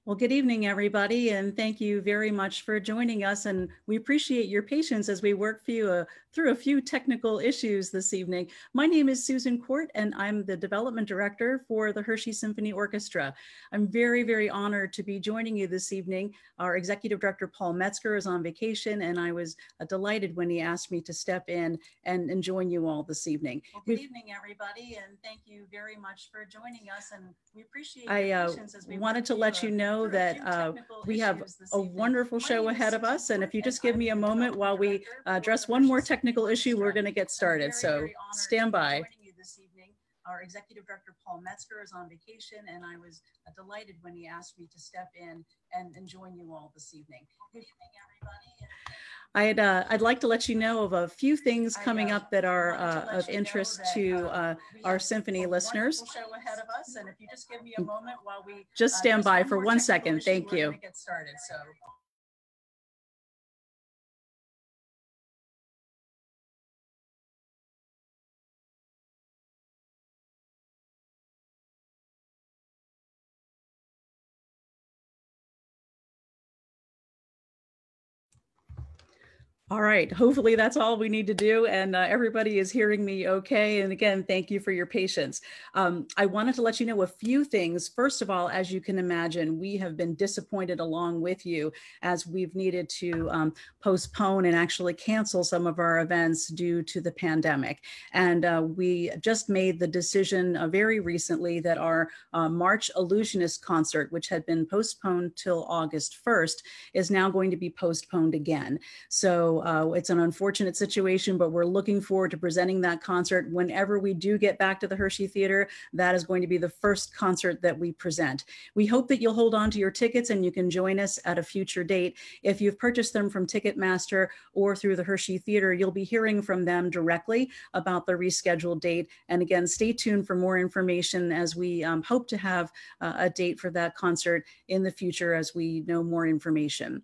Well, good evening, everybody, and thank you very much for joining us. And we appreciate your patience as we work through a few technical issues this evening. My name is Susan Cort, and I'm the Development Director for the Hershey Symphony Orchestra. I'm very, very honored to be joining you this evening. Our Executive Director, Paul Metzger, is on vacation, and I was delighted when he asked me to step in and join you all this evening. Well, good evening, everybody, and thank you very much for joining us. And we appreciate your patience as we wanted to let you know that we have a wonderful show ahead of us. And if you just give me a moment while we address one more technical issue, we're going to get started. So stand by. Our Executive Director, Paul Metzger, is on vacation, and I was delighted when he asked me to step in and join you all this evening. Good evening, everybody. I'd like to let you know of a few things coming up that are of interest to our symphony listeners. Ahead of us, and if you just give me a moment while we just stand by for 1 second. Thank you. Get started. So. All right, hopefully that's all we need to do, and everybody is hearing me okay. And again, thank you for your patience. I wanted to let you know a few things. First of all, as you can imagine, we have been disappointed along with you as we've needed to postpone and actually cancel some of our events due to the pandemic. And we just made the decision very recently that our March Illusionist concert, which had been postponed till August 1st, is now going to be postponed again. So it's an unfortunate situation, but we're looking forward to presenting that concert whenever we do get back to the Hershey Theater. That is going to be the first concert that we present. We hope that you'll hold on to your tickets and you can join us at a future date. If you've purchased them from Ticketmaster or through the Hershey Theater, you'll be hearing from them directly about the rescheduled date. And again, stay tuned for more information as we hope to have a date for that concert in the future as we know more information.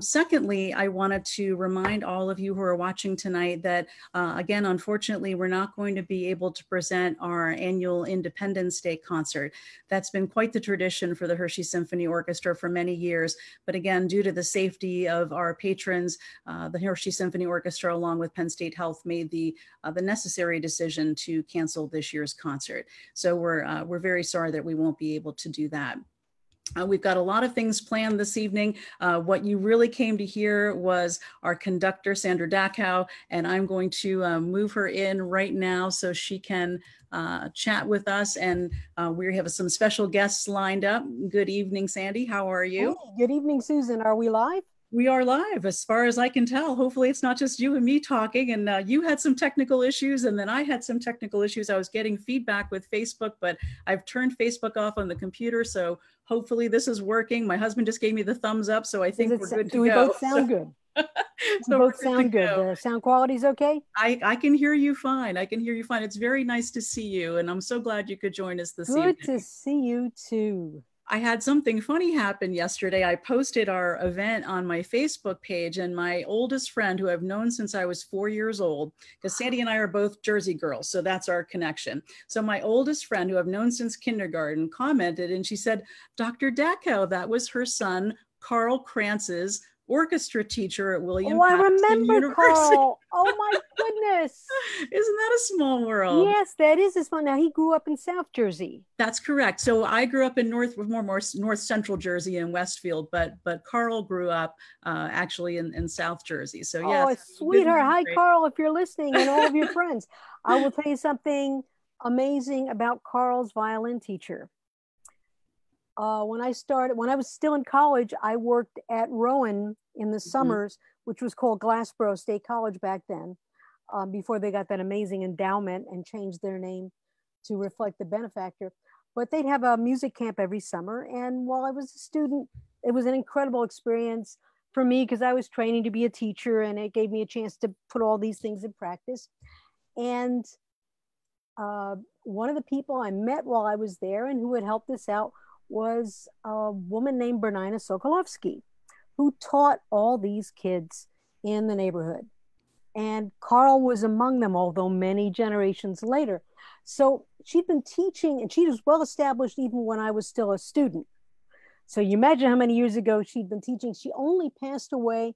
Secondly, I wanted to remind all of you who are watching tonight that, again, unfortunately, we're not going to be able to present our annual Independence Day concert. That's been quite the tradition for the Hershey Symphony Orchestra for many years. But again, due to the safety of our patrons, the Hershey Symphony Orchestra, along with Penn State Health, made the necessary decision to cancel this year's concert. So we're very sorry that we won't be able to do that. We've got a lot of things planned this evening. What you really came to hear was our conductor, Sandra Dackow, and I'm going to move her in right now so she can chat with us. And we have some special guests lined up. Good evening, Sandy. How are you? Hey, good evening, Susan. Are we live? We are live, as far as I can tell. Hopefully it's not just you and me talking, and you had some technical issues and then I had some technical issues. I was getting feedback with Facebook, but I've turned Facebook off on the computer, so hopefully this is working. My husband just gave me the thumbs up, so I think we're good to go. Do we both sound good? So we both sound good. The sound quality's okay? I can hear you fine. I can hear you fine. It's very nice to see you, and I'm so glad you could join us this evening. Good to see you too. I had something funny happen yesterday. I posted our event on my Facebook page, and my oldest friend, who I've known since I was 4 years old, because Sandy and I are both Jersey girls, so that's our connection. So my oldest friend, who I've known since kindergarten, commented, and she said, "Dr. Dackow, that was her son, Carl Krantz's orchestra teacher at William Paterson University." Carl. Oh my goodness. Isn't that a small world? Yes, that is a small. Now he grew up in South Jersey. That's correct. So I grew up in more North Central Jersey in Westfield, but Carl grew up actually in South Jersey. So yes. Oh, sweetheart. Hi, Carl, if you're listening, and all of your friends. I will tell you something amazing about Carl's violin teacher. When I was still in college, I worked at Rowan in the summers, which was called Glassboro State College back then, before they got that amazing endowment and changed their name to reflect the benefactor. But they'd have a music camp every summer. And while I was a student, it was an incredible experience for me because I was training to be a teacher, and it gave me a chance to put all these things in practice. And one of the people I met while I was there and who had helped us out was a woman named Bernina Sokolovsky, who taught all these kids in the neighborhood. And Carl was among them, although many generations later. So she'd been teaching, and she was well established even when I was still a student. So you imagine how many years ago she'd been teaching. She only passed away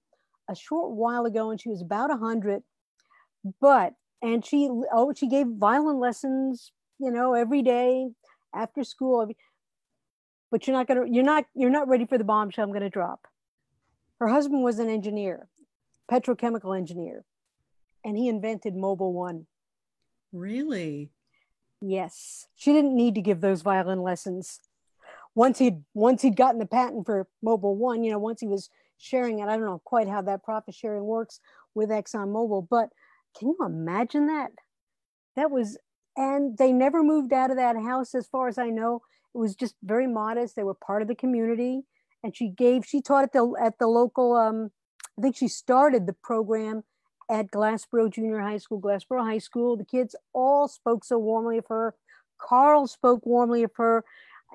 a short while ago, and she was about 100. And she gave violin lessons, every day after school. But you're not ready for the bombshell I'm gonna drop. Her husband was an engineer, petrochemical engineer, and he invented Mobile One. Really? Yes, she didn't need to give those violin lessons. Once he'd gotten the patent for Mobile One, once he was sharing it. I don't know quite how that profit sharing works with ExxonMobil, but can you imagine that? And they never moved out of that house, as far as I know. It was just very modest. They were part of the community, and she taught at the local. I think she started the program at Glassboro Junior High School, Glassboro High School. The kids all spoke so warmly of her. Carl spoke warmly of her,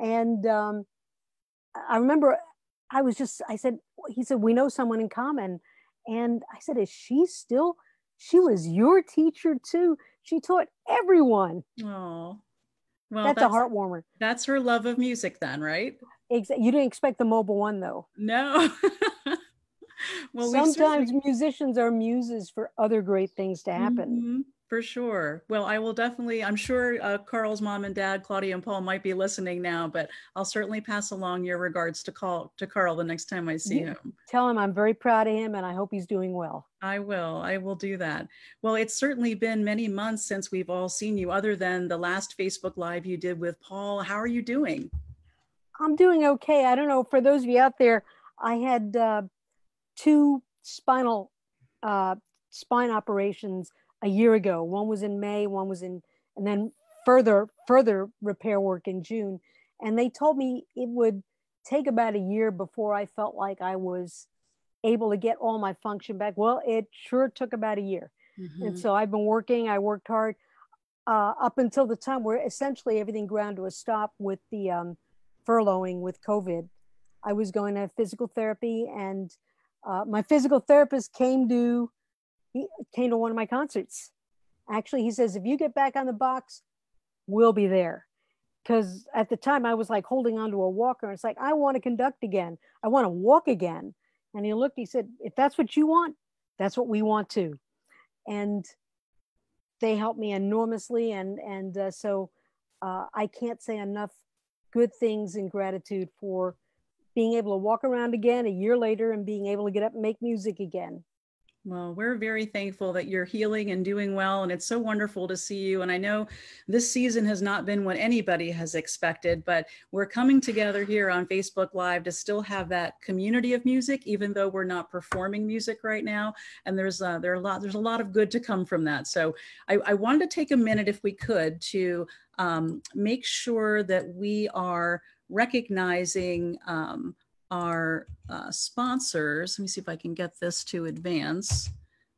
and I remember he said, we know someone in common, and I said, she was your teacher too. She taught everyone. Oh, well, that's a heart warmer. That's her love of music then, right? You didn't expect the Mobile One though. No. Well, sometimes musicians are muses for other great things to happen. Mm-hmm, for sure. Well, I will definitely, I'm sure Carl's mom and dad, Claudia and Paul, might be listening now, but I'll certainly pass along your regards to Carl the next time I see him. Tell him I'm very proud of him and I hope he's doing well. I will do that. Well, it's certainly been many months since we've all seen you, other than the last Facebook Live you did with Paul. How are you doing? I'm doing okay. I don't know, for those of you out there, I had 2 spine operations a year ago. One was in May, and then further repair work in June. And they told me it would take about a year before I felt like I was able to get all my function back. Well, it sure took about a year. Mm-hmm. And so I worked hard up until the time where essentially everything ground to a stop with the furloughing with COVID. I was going to have physical therapy, and my physical therapist came to one of my concerts. Actually, he says, if you get back on the box, we'll be there. Because at the time I was like holding onto a walker. And it's like, I want to conduct again. I want to walk again. And he looked, he said, if that's what you want, that's what we want too. And they helped me enormously. And so I can't say enough good things in gratitude for being able to walk around again a year later and being able to get up and make music again. Well, we're very thankful that you're healing and doing well, and it's so wonderful to see you. And I know this season has not been what anybody has expected, but we're coming together here on Facebook Live to still have that community of music, even though we're not performing music right now. And there's a lot of good to come from that. So I wanted to take a minute, if we could, to make sure that we are recognizing our sponsors. Let me see if I can get this to advance.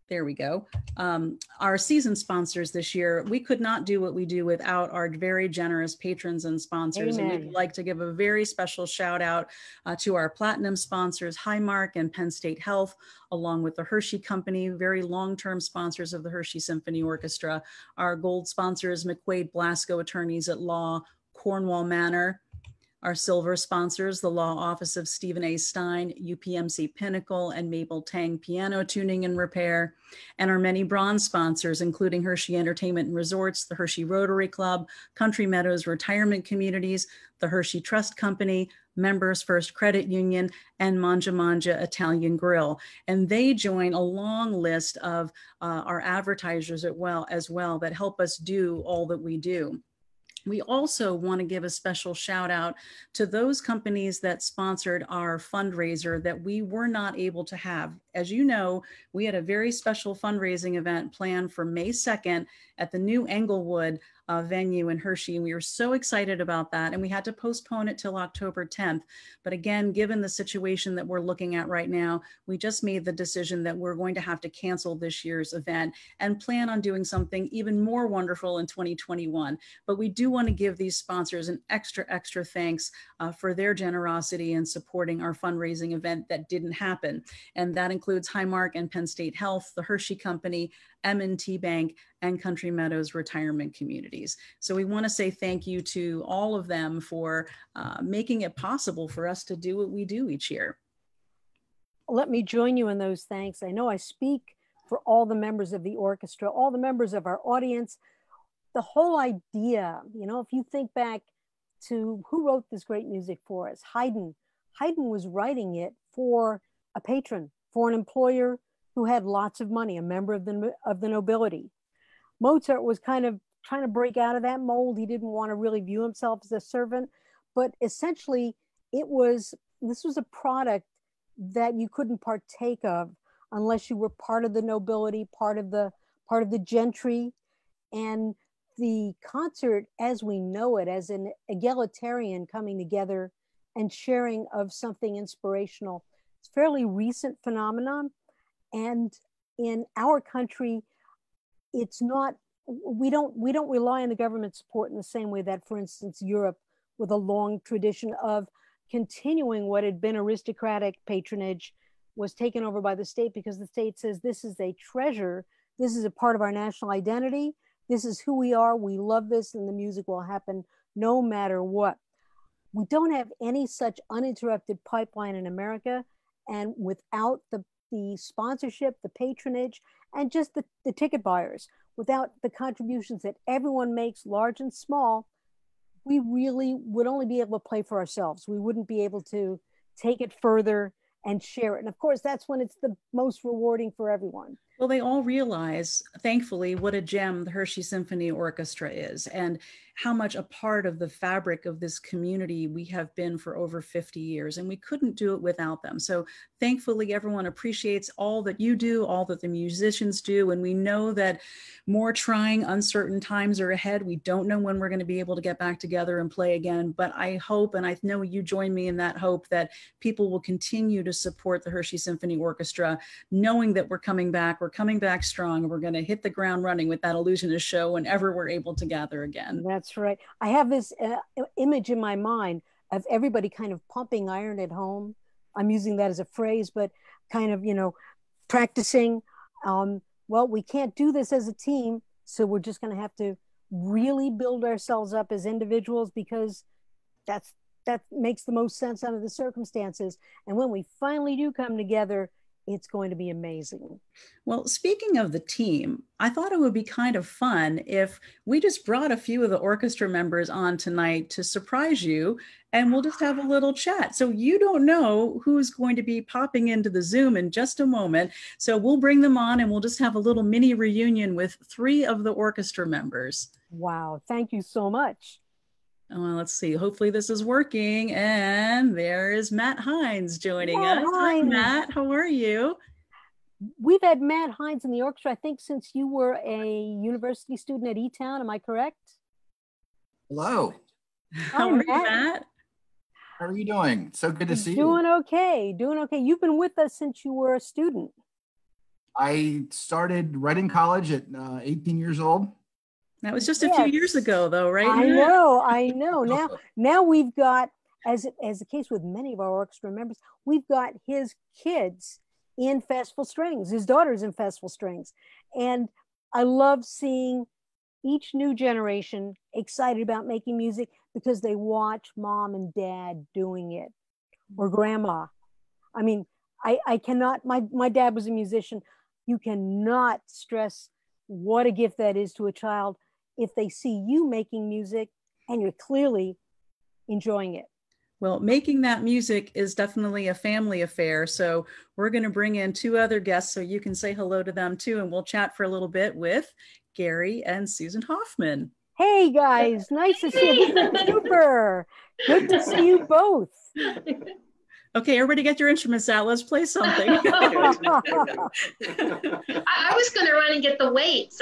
There we go. Our season sponsors this year. We could not do what we do without our very generous patrons and sponsors. Amen. And we'd like to give a very special shout out to our platinum sponsors, Highmark and Penn State Health, along with the Hershey Company, very long-term sponsors of the Hershey Symphony Orchestra. Our gold sponsors, McQuaid Blasco Attorneys at Law, Cornwall Manor. Our silver sponsors, the Law Office of Stephen A. Stein, UPMC Pinnacle, and Mabel Tang Piano Tuning and Repair. And our many bronze sponsors, including Hershey Entertainment and Resorts, the Hershey Rotary Club, Country Meadows Retirement Communities, the Hershey Trust Company, Members First Credit Union, and Manja Manja Italian Grill. And they join a long list of our advertisers as well that help us do all that we do. We also want to give a special shout out to those companies that sponsored our fundraiser that we were not able to have. As you know, we had a very special fundraising event planned for May 2nd at the new Englewood venue in Hershey. And we were so excited about that. And we had to postpone it till October 10th. But again, given the situation that we're looking at right now, we just made the decision that we're going to have to cancel this year's event and plan on doing something even more wonderful in 2021. But we do want to give these sponsors an extra thanks for their generosity in supporting our fundraising event that didn't happen. And that includes includes Highmark and Penn State Health, the Hershey Company, M&T Bank, and Country Meadows Retirement Communities. So we want to say thank you to all of them for making it possible for us to do what we do each year. Let me join you in those thanks. I know I speak for all the members of the orchestra, all the members of our audience. The whole idea, you know, if you think back to who wrote this great music for us, Haydn. Haydn was writing it for a patron, for an employer who had lots of money, a member of the nobility. Mozart was kind of trying to break out of that mold. He didn't want to really view himself as a servant, but essentially this was a product that you couldn't partake of unless you were part of the nobility, part of the gentry. And the concert as we know it, as an egalitarian coming together and sharing of something inspirational, it's a fairly recent phenomenon. And in our country, it's not, we don't rely on the government support in the same way that, for instance, Europe, with a long tradition of continuing what had been aristocratic patronage, was taken over by the state, because the state says this is a treasure, this is a part of our national identity, this is who we are, we love this, and the music will happen no matter what. We don't have any such uninterrupted pipeline in America, and without the sponsorship, the patronage, and just the ticket buyers, without the contributions that everyone makes, large and small, we really would only be able to play for ourselves. We wouldn't be able to take it further and share it. And of course, that's when it's the most rewarding for everyone. Well, they all realize, thankfully, what a gem the Hershey Symphony Orchestra is, and how much a part of the fabric of this community we have been for over 50 years, and we couldn't do it without them. So thankfully, everyone appreciates all that you do, all that the musicians do, and we know that more trying, uncertain times are ahead. We don't know when we're going to be able to get back together and play again, but I hope, and I know you join me in that hope, that people will continue to support the Hershey Symphony Orchestra, knowing that we're coming back strong, and we're going to hit the ground running with that Illusionist show whenever we're able to gather again. That's right. I have this image in my mind of everybody kind of pumping iron at home. I'm using that as a phrase, but kind of, you know, practicing. Well, we can't do this as a team, so we're just going to have to really build ourselves up as individuals, because that makes the most sense under the circumstances. And when we finally do come together, it's going to be amazing. Well, speaking of the team, I thought it would be kind of fun if we just brought a few of the orchestra members on tonight to surprise you, and we'll just have a little chat. So you don't know who's going to be popping into the Zoom in just a moment. So we'll bring them on, and we'll just have a little mini reunion with 3 of the orchestra members. Wow, thank you so much. Let's see. Hopefully this is working. And there is Matt Heinz joining us. Hi, Matt. How are you? We've had Matt Heinz in the orchestra, I think, since you were a university student at E-Town. Am I correct? Hello. How are you, Matt? How are you doing? So good to see you. Doing okay. Doing okay. You've been with us since you were a student. I started right in college at 18 years old. That was just a few years ago, though, right? I know. Now we've got, as the case with many of our orchestra members, we've got his kids in Festival Strings. His daughter's in Festival Strings. And I love seeing each new generation excited about making music because they watch mom and dad doing it, or grandma. I mean, I cannot, my dad was a musician. You cannot stress what a gift that is to a child if they see you making music and you're clearly enjoying it. Well, making that music is definitely a family affair. So we're going to bring in 2 other guests so you can say hello to them too. And we'll chat for a little bit with Gary and Susan Hoffman. Hey guys, nice to see you. Super. Good to see you both. Okay, everybody get your instruments out. Let's play something. I was going to run and get the weights.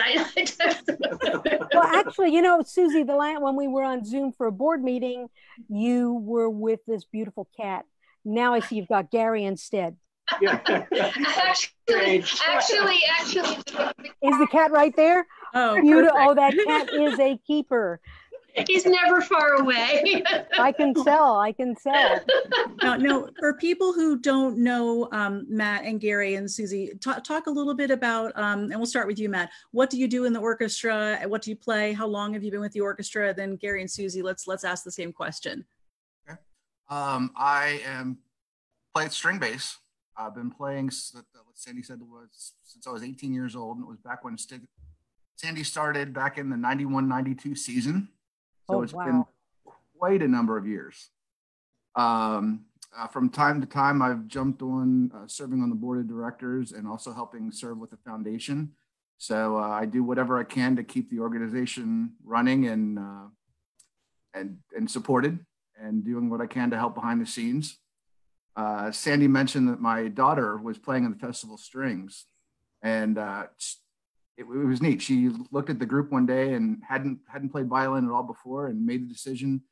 Well, actually, you know, Susie, when we were on Zoom for a board meeting, you were with this beautiful cat. Now I see you've got Gary instead. Actually. Is the cat right there? Oh, oh, that cat is a keeper. He's never far away. I can tell. I can tell. Now, for people who don't know Matt and Gary and Susie, talk a little bit about, and we'll start with you, Matt. What do you do in the orchestra? What do you play? How long have you been with the orchestra? Then Gary and Susie, let's ask the same question. Okay. I am playing string bass. I've been playing, what Sandy said, was since I was 18 years old, and it was back when Sandy started back in the 91-92 season. So it's been quite a number of years. From time to time, I've jumped on serving on the board of directors and also helping serve with the foundation. So I do whatever I can to keep the organization running and supported, and doing what I can to help behind the scenes. Sandy mentioned that my daughter was playing in the festival strings, and it was neat. She looked at the group one day and hadn't played violin at all before, and made the decision,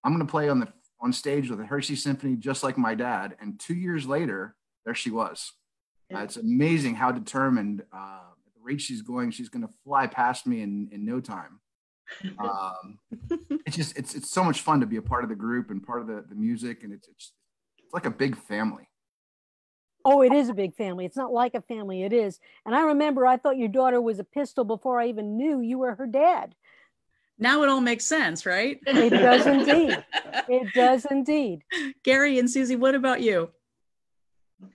I'm going to play on stage with the Hershey Symphony just like my dad. And 2 years later, there she was. It's amazing how determined, at the rate she's going, she's going to fly past me in no time. It's so much fun to be a part of the group and part of the music, and it's like a big family. Oh, it is a big family. It's not like a family, it is. And I remember I thought your daughter was a pistol before I even knew you were her dad. Now it all makes sense, right? It does indeed. It does indeed. Gary and Susie, what about you?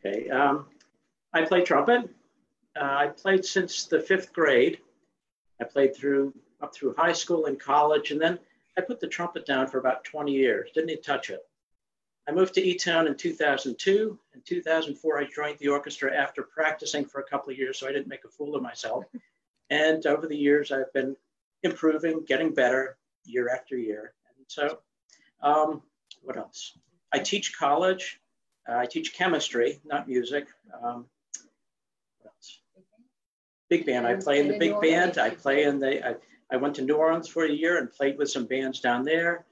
Okay, I play trumpet. I played since the 5th grade. I played up through high school and college, and then I put the trumpet down for about 20 years. Didn't even touch it. I moved to E-Town in 2002. In 2004, I joined the orchestra after practicing for a couple of years, so I didn't make a fool of myself. And over the years, I've been improving, getting better year after year. And so, what else? I teach college. I teach chemistry, not music. What else? Big band. I play in the big band. I play in I went to New Orleans for a year and played with some bands down there.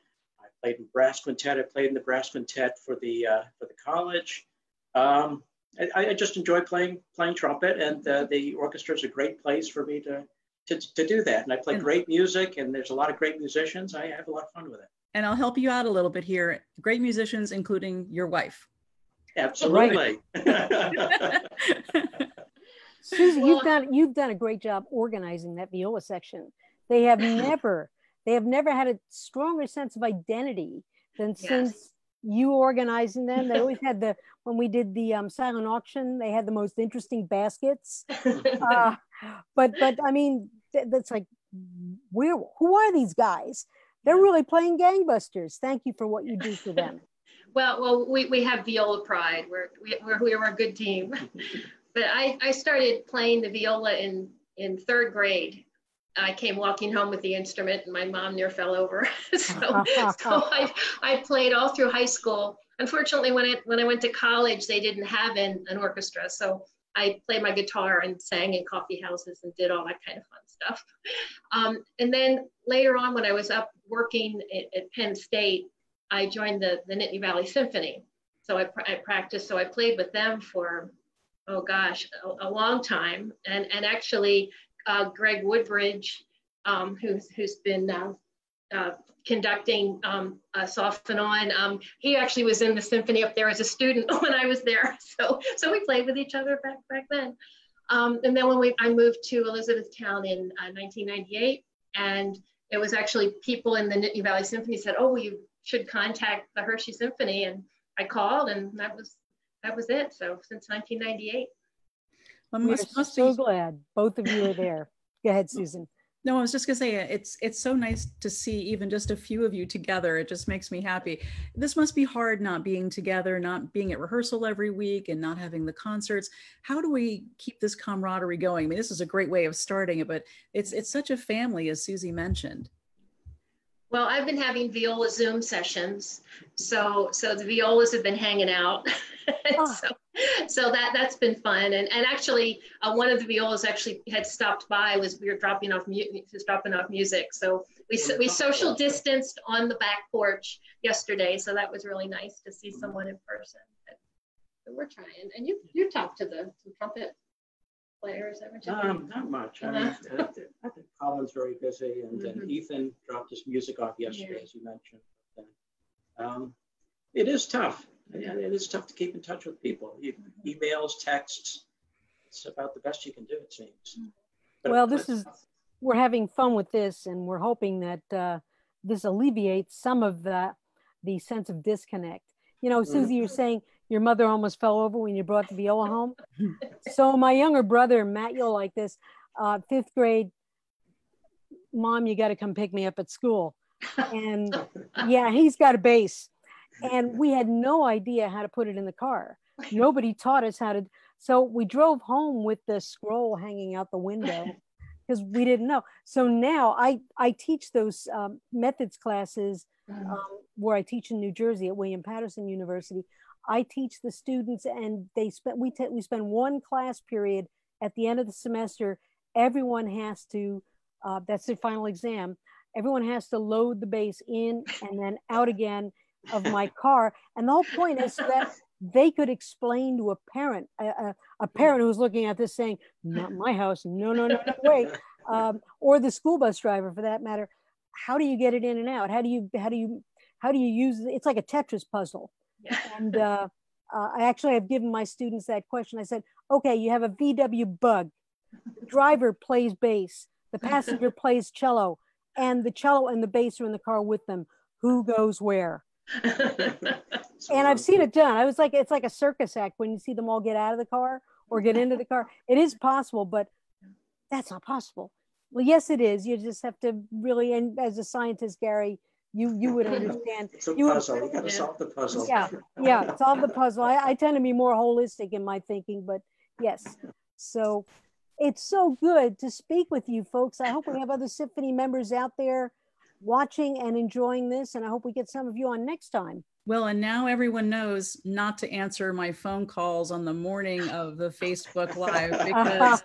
Played in brass quintet. I played in the brass quintet for the college. I just enjoy playing trumpet, and the orchestra is a great place for me to do that. And I play great music, and there's a lot of great musicians. I have a lot of fun with it. And I'll help you out a little bit here. Great musicians, including your wife. Absolutely. Susie, you've done a great job organizing that viola section. They have never had a stronger sense of identity than since you organizing them. They always had when we did the silent auction, they had the most interesting baskets. But I mean, that's like, who are these guys? They're really playing gangbusters. Thank you for what you do for them. Well, we have viola pride. We're a good team. But I started playing the viola in 3rd grade. I came walking home with the instrument, and my mom near fell over. so I played all through high school. Unfortunately, when I went to college, they didn't have an orchestra. So I played my guitar and sang in coffee houses and did all that kind of fun stuff. And then later on, when I was up working at Penn State, I joined the Nittany Valley Symphony. So I practiced. So I played with them for, oh gosh, a long time. And actually, Greg Woodbridge, who's been conducting us off and on. He actually was in the symphony up there as a student when I was there. So we played with each other back then. And then when I moved to Elizabethtown in 1998, and it was actually people in the Nittany Valley Symphony said, oh, well, you should contact the Hershey Symphony. And I called, and that was it. So since 1998. We're so glad both of you are there. Go ahead, Susan. No, I was just gonna say, it's so nice to see even just a few of you together. It just makes me happy. This must be hard, not being together, not being at rehearsal every week, and not having the concerts. How do we keep this camaraderie going? I mean, this is a great way of starting it, but it's such a family, as Susie mentioned. Well, I've been having viola Zoom sessions, so the violas have been hanging out. So that's been fun, and actually one of the violas actually had stopped by. We were dropping off music, so we social distanced on the back porch yesterday. So that was really nice to see someone in person. But we're trying, and you talked to the trumpet player? Is that what you're doing? Not much. I mean, I think Colin's very busy, and then Ethan dropped his music off yesterday, as you mentioned. But, it is tough. It is tough to keep in touch with people. Emails, texts. It's about the best you can do, it seems. But well, we're having fun with this, and we're hoping that this alleviates some of the sense of disconnect. You know, Susie, you're saying your mother almost fell over when you brought the viola home. So my younger brother, Matt, you'll like this, 5th grade, Mom, you got to come pick me up at school. And yeah, he's got a bass. And we had no idea how to put it in the car. Nobody taught us how to. So we drove home with the scroll hanging out the window because we didn't know. So now I teach those methods classes where I teach in New Jersey at William Patterson University. I teach the students, and we spend one class period at the end of the semester. Everyone has to, that's their final exam. Everyone has to load the bass in and then out again of my car. And the whole point is that they could explain to a parent who's looking at this saying, not my house, no, wait. Or the school bus driver for that matter. How do you get it in and out? How do you use it? It's like a Tetris puzzle. Yeah. And I actually have given my students that question. I said, okay, you have a VW Bug. The driver plays bass. The passenger plays cello. And the cello and the bass are in the car with them. Who goes where? And I've seen it done. I was like, it's like a circus act when you see them all get out of the car or get into the car. It is possible, but that's not possible. Well, yes, it is. You just have to really, and as a scientist, Gary, you would understand. It's a puzzle. You got to solve the puzzle. Yeah, solve the puzzle. I tend to be more holistic in my thinking, but yes. So it's so good to speak with you folks. I hope we have other symphony members out there watching and enjoying this, and I hope we get some of you on next time. Well, and now everyone knows not to answer my phone calls on the morning of the Facebook Live because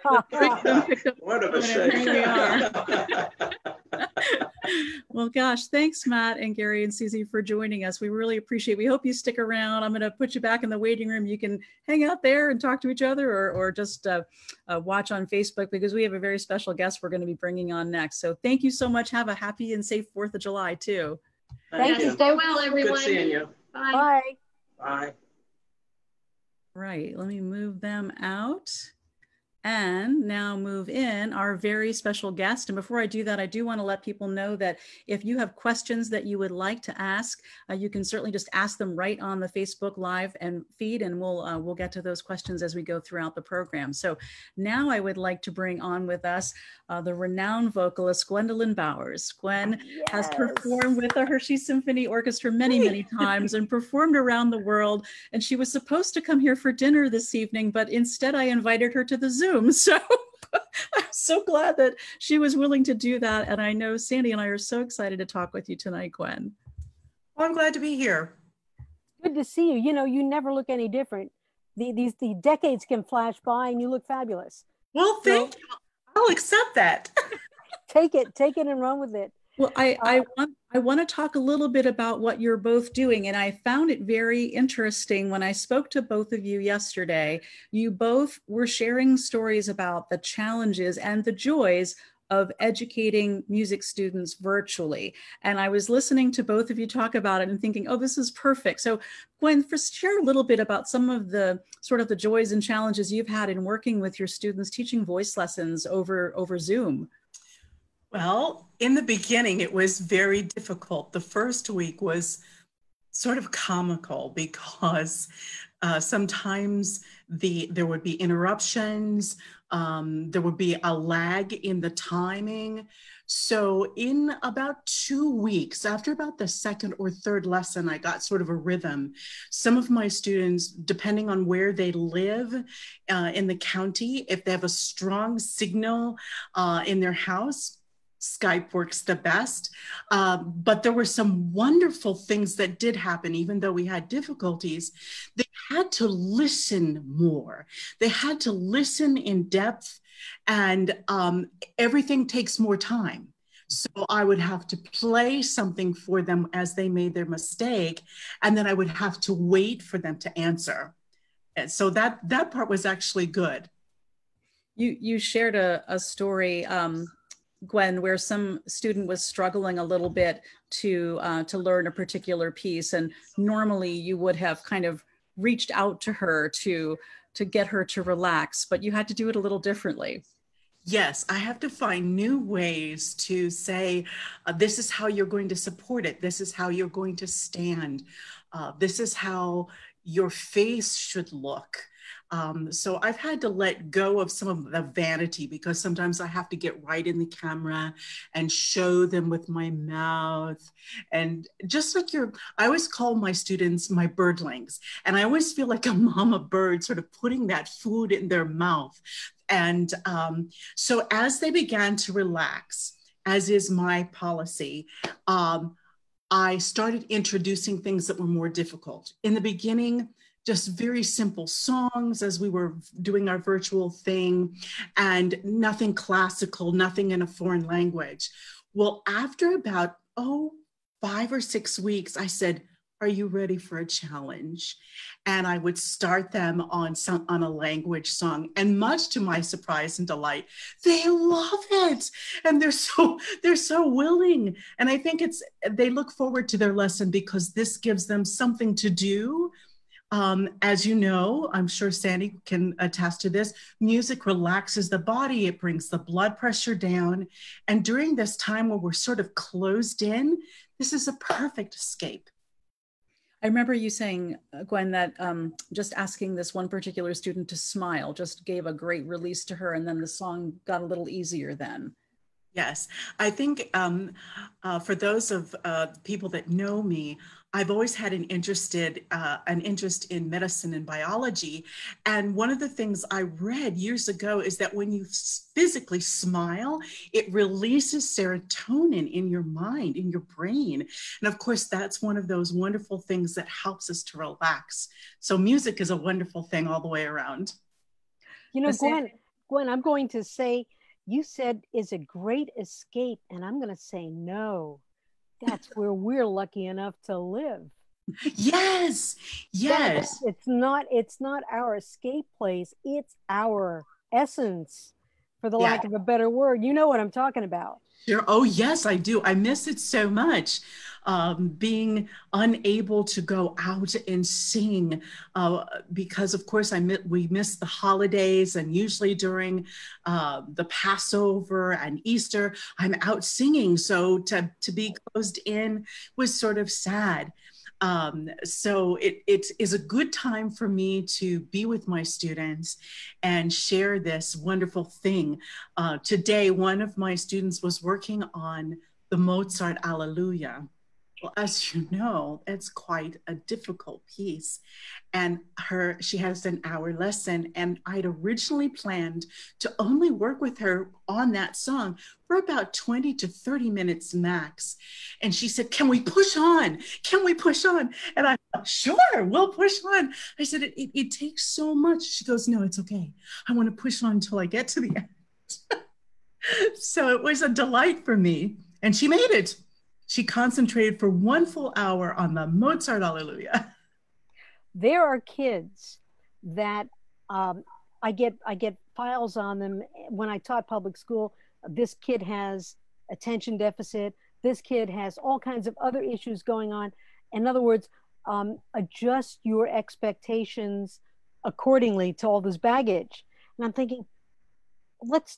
what a mistake. Here we are. Well, gosh, thanks, Matt and Gary and Susie for joining us. We really appreciate it. We hope you stick around. I'm going to put you back in the waiting room. You can hang out there and talk to each other or just watch on Facebook because we have a very special guest we're going to be bringing on next. So thank you so much. Have a happy and safe 4th of July, too. Thank you. Stay well, everyone. Good seeing you. Bye. Bye. Bye. Right, let me move them out and now move in our very special guest. And before I do that, I do want to let people know that if you have questions that you would like to ask, you can certainly just ask them right on the Facebook Live and feed, and we'll get to those questions as we go throughout the program. So now I would like to bring on with us the renowned vocalist Gwendolyn Bowers. Gwen has performed with the Hershey Symphony Orchestra many times and performed around the world. And she was supposed to come here for dinner this evening, but instead I invited her to the Zoom. So I'm so glad that she was willing to do that. And I know Sandy and I are so excited to talk with you tonight, Gwen. Well, I'm glad to be here. Good to see you. You know, you never look any different. The decades can flash by and you look fabulous. Well, thank you. I'll accept that. Take it and run with it. Well, I want to talk a little bit about what you're both doing. And I found it very interesting when I spoke to both of you yesterday. You both were sharing stories about the challenges and the joys of educating music students virtually. And I was listening to both of you talk about it and thinking, oh, this is perfect. So Gwen, share a little bit about some of the sort of the joys and challenges you've had in working with your students teaching voice lessons over Zoom. Well, in the beginning, it was very difficult. The first week was sort of comical because sometimes there would be interruptions, there would be a lag in the timing. So in about 2 weeks, after about the second or third lesson, I got sort of a rhythm. Some of my students, depending on where they live in the county, if they have a strong signal in their house, Skype works the best, but there were some wonderful things that did happen, even though we had difficulties. They had to listen more. They had to listen in depth, and everything takes more time. So I would have to play something for them as they made their mistake, and then I would have to wait for them to answer. And so that part was actually good. You shared a story, Gwen, where some student was struggling a little bit to learn a particular piece, and normally you would have kind of reached out to her to get her to relax, but you had to do it a little differently. Yes, I have to find new ways to say, this is how you're going to support it. This is how you're going to stand. This is how your face should look. So I've had to let go of some of the vanity, because sometimes I have to get right in the camera and show them with my mouth. And just like I always call my students my birdlings. And I always feel like a mama bird sort of putting that food in their mouth. And so as they began to relax, as is my policy, I started introducing things that were more difficult. In the beginning, just very simple songs as we were doing our virtual thing, and nothing classical, nothing in a foreign language. Well, after about, 5 or 6 weeks, I said, are you ready for a challenge? And I would start them on a language song. And much to my surprise and delight, they love it. And they're so willing. And I think they look forward to their lesson because this gives them something to do. As you know, I'm sure Sandy can attest to this, music relaxes the body, it brings the blood pressure down. And during this time where we're sort of closed in, this is a perfect escape. I remember you saying, Gwen, that just asking this one particular student to smile just gave a great release to her, and then the song got a little easier then. Yes, I think for those of people that know me, I've always had an interest in medicine and biology. And one of the things I read years ago is that when you physically smile, it releases serotonin in your mind, in your brain. And of course, that's one of those wonderful things that helps us to relax. So music is a wonderful thing all the way around. You know, Gwen, I'm going to say, you said is a great escape, and I'm going to say no. That's where we're lucky enough to live. Yes, yes. It's not our escape place. It's our essence, for the lack of a better word. You know what I'm talking about. Sure. Oh, yes, I do. I miss it so much. Being unable to go out and sing because, of course, we miss the holidays, and usually during the Passover and Easter, I'm out singing. So to be closed in was sort of sad. So it is a good time for me to be with my students and share this wonderful thing. Today, one of my students was working on the Mozart Alleluia. Well, as you know, it's quite a difficult piece. And she has an hour lesson, and I'd originally planned to only work with her on that song for about 20 to 30 minutes max. And she said, can we push on? Can we push on? And I thought, sure, we'll push on. I said, it takes so much. She goes, no, it's okay. I want to push on until I get to the end. So it was a delight for me. And she made it. She concentrated for 1 full hour on the Mozart Alleluia. There are kids that I get files on them when I taught public school. This kid has attention deficit. This kid has all kinds of other issues going on. In other words, adjust your expectations accordingly to all this baggage. And I'm thinking, let's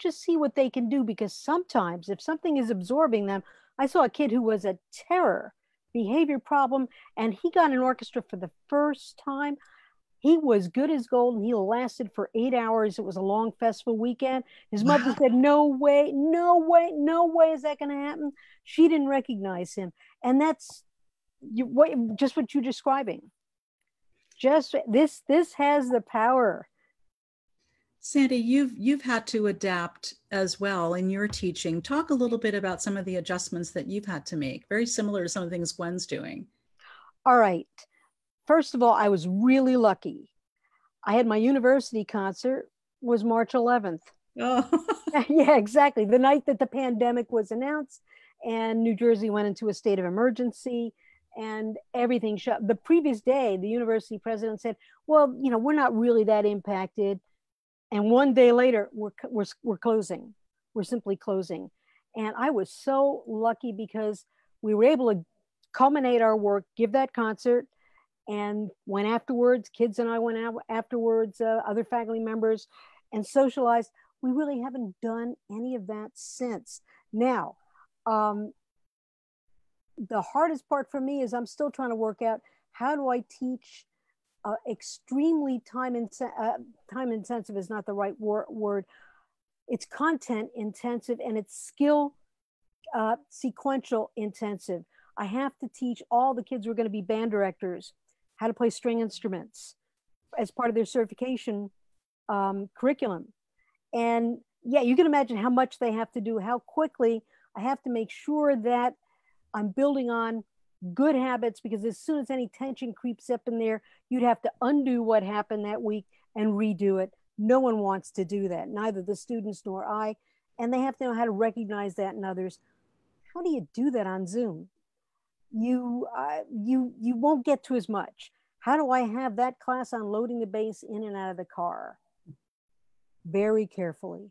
just see what they can do, because sometimes if something is absorbing them, I saw a kid who was a terror, behavior problem, and he got an orchestra for the first time. He was good as gold, and he lasted for 8 hours. It was a long festival weekend. His mother said, no way is that going to happen. She didn't recognize him. And that's just what you're describing. Just this has the power. Sandy, you've had to adapt as well in your teaching. Talk a little bit about some of the adjustments that you've had to make, very similar to some of the things Gwen's doing. All right. First of all, I was really lucky. I had my university concert was March 11th. Oh. Yeah, exactly. The night that the pandemic was announced and New Jersey went into a state of emergency and everything shut. The previous day, the university president said, well, we're not really that impacted. And one day later, we're closing. We're simply closing. And I was so lucky because we were able to culminate our work, give that concert, and went afterwards. Kids and I went out afterwards, other faculty members, and socialized. We really haven't done any of that since. Now, the hardest part for me is I'm still trying to work out how do I teach extremely time intensive is not the right word. It's content intensive and it's skill sequential intensive. I have to teach all the kids who are going to be band directors how to play string instruments as part of their certification curriculum. And yeah, you can imagine how much they have to do, how quickly. I have to make sure that I'm building on good habits, because as soon as any tension creeps up in there, you'd have to undo what happened that week and redo it. No one wants to do that, neither the students nor I. And they have to know how to recognize that in others. How do you do that on Zoom? You won't get to as much. How do I have that class on loading the bass in and out of the car? Very carefully,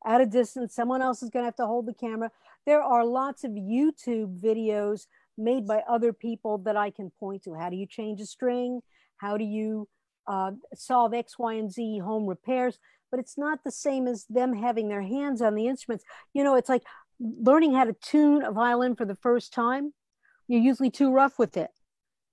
at a distance. Someone else is going to have to hold the camera. There are lots of YouTube videos made by other people that I can point to. How do you change a string? How do you solve X, Y, and Z home repairs? But it's not the same as them having their hands on the instruments. It's like learning how to tune a violin for the first time. You're usually too rough with it.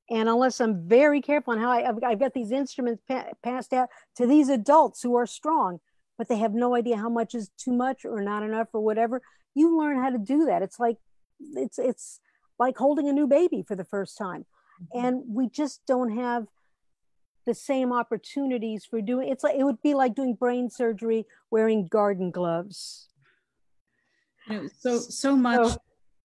And unless I'm very careful on how I've got these instruments passed out to these adults who are strong, but they have no idea how much is too much or not enough or whatever. You learn how to do that. It's like holding a new baby for the first time. And we just don't have the same opportunities for doing it. It would be like doing brain surgery wearing garden gloves. So much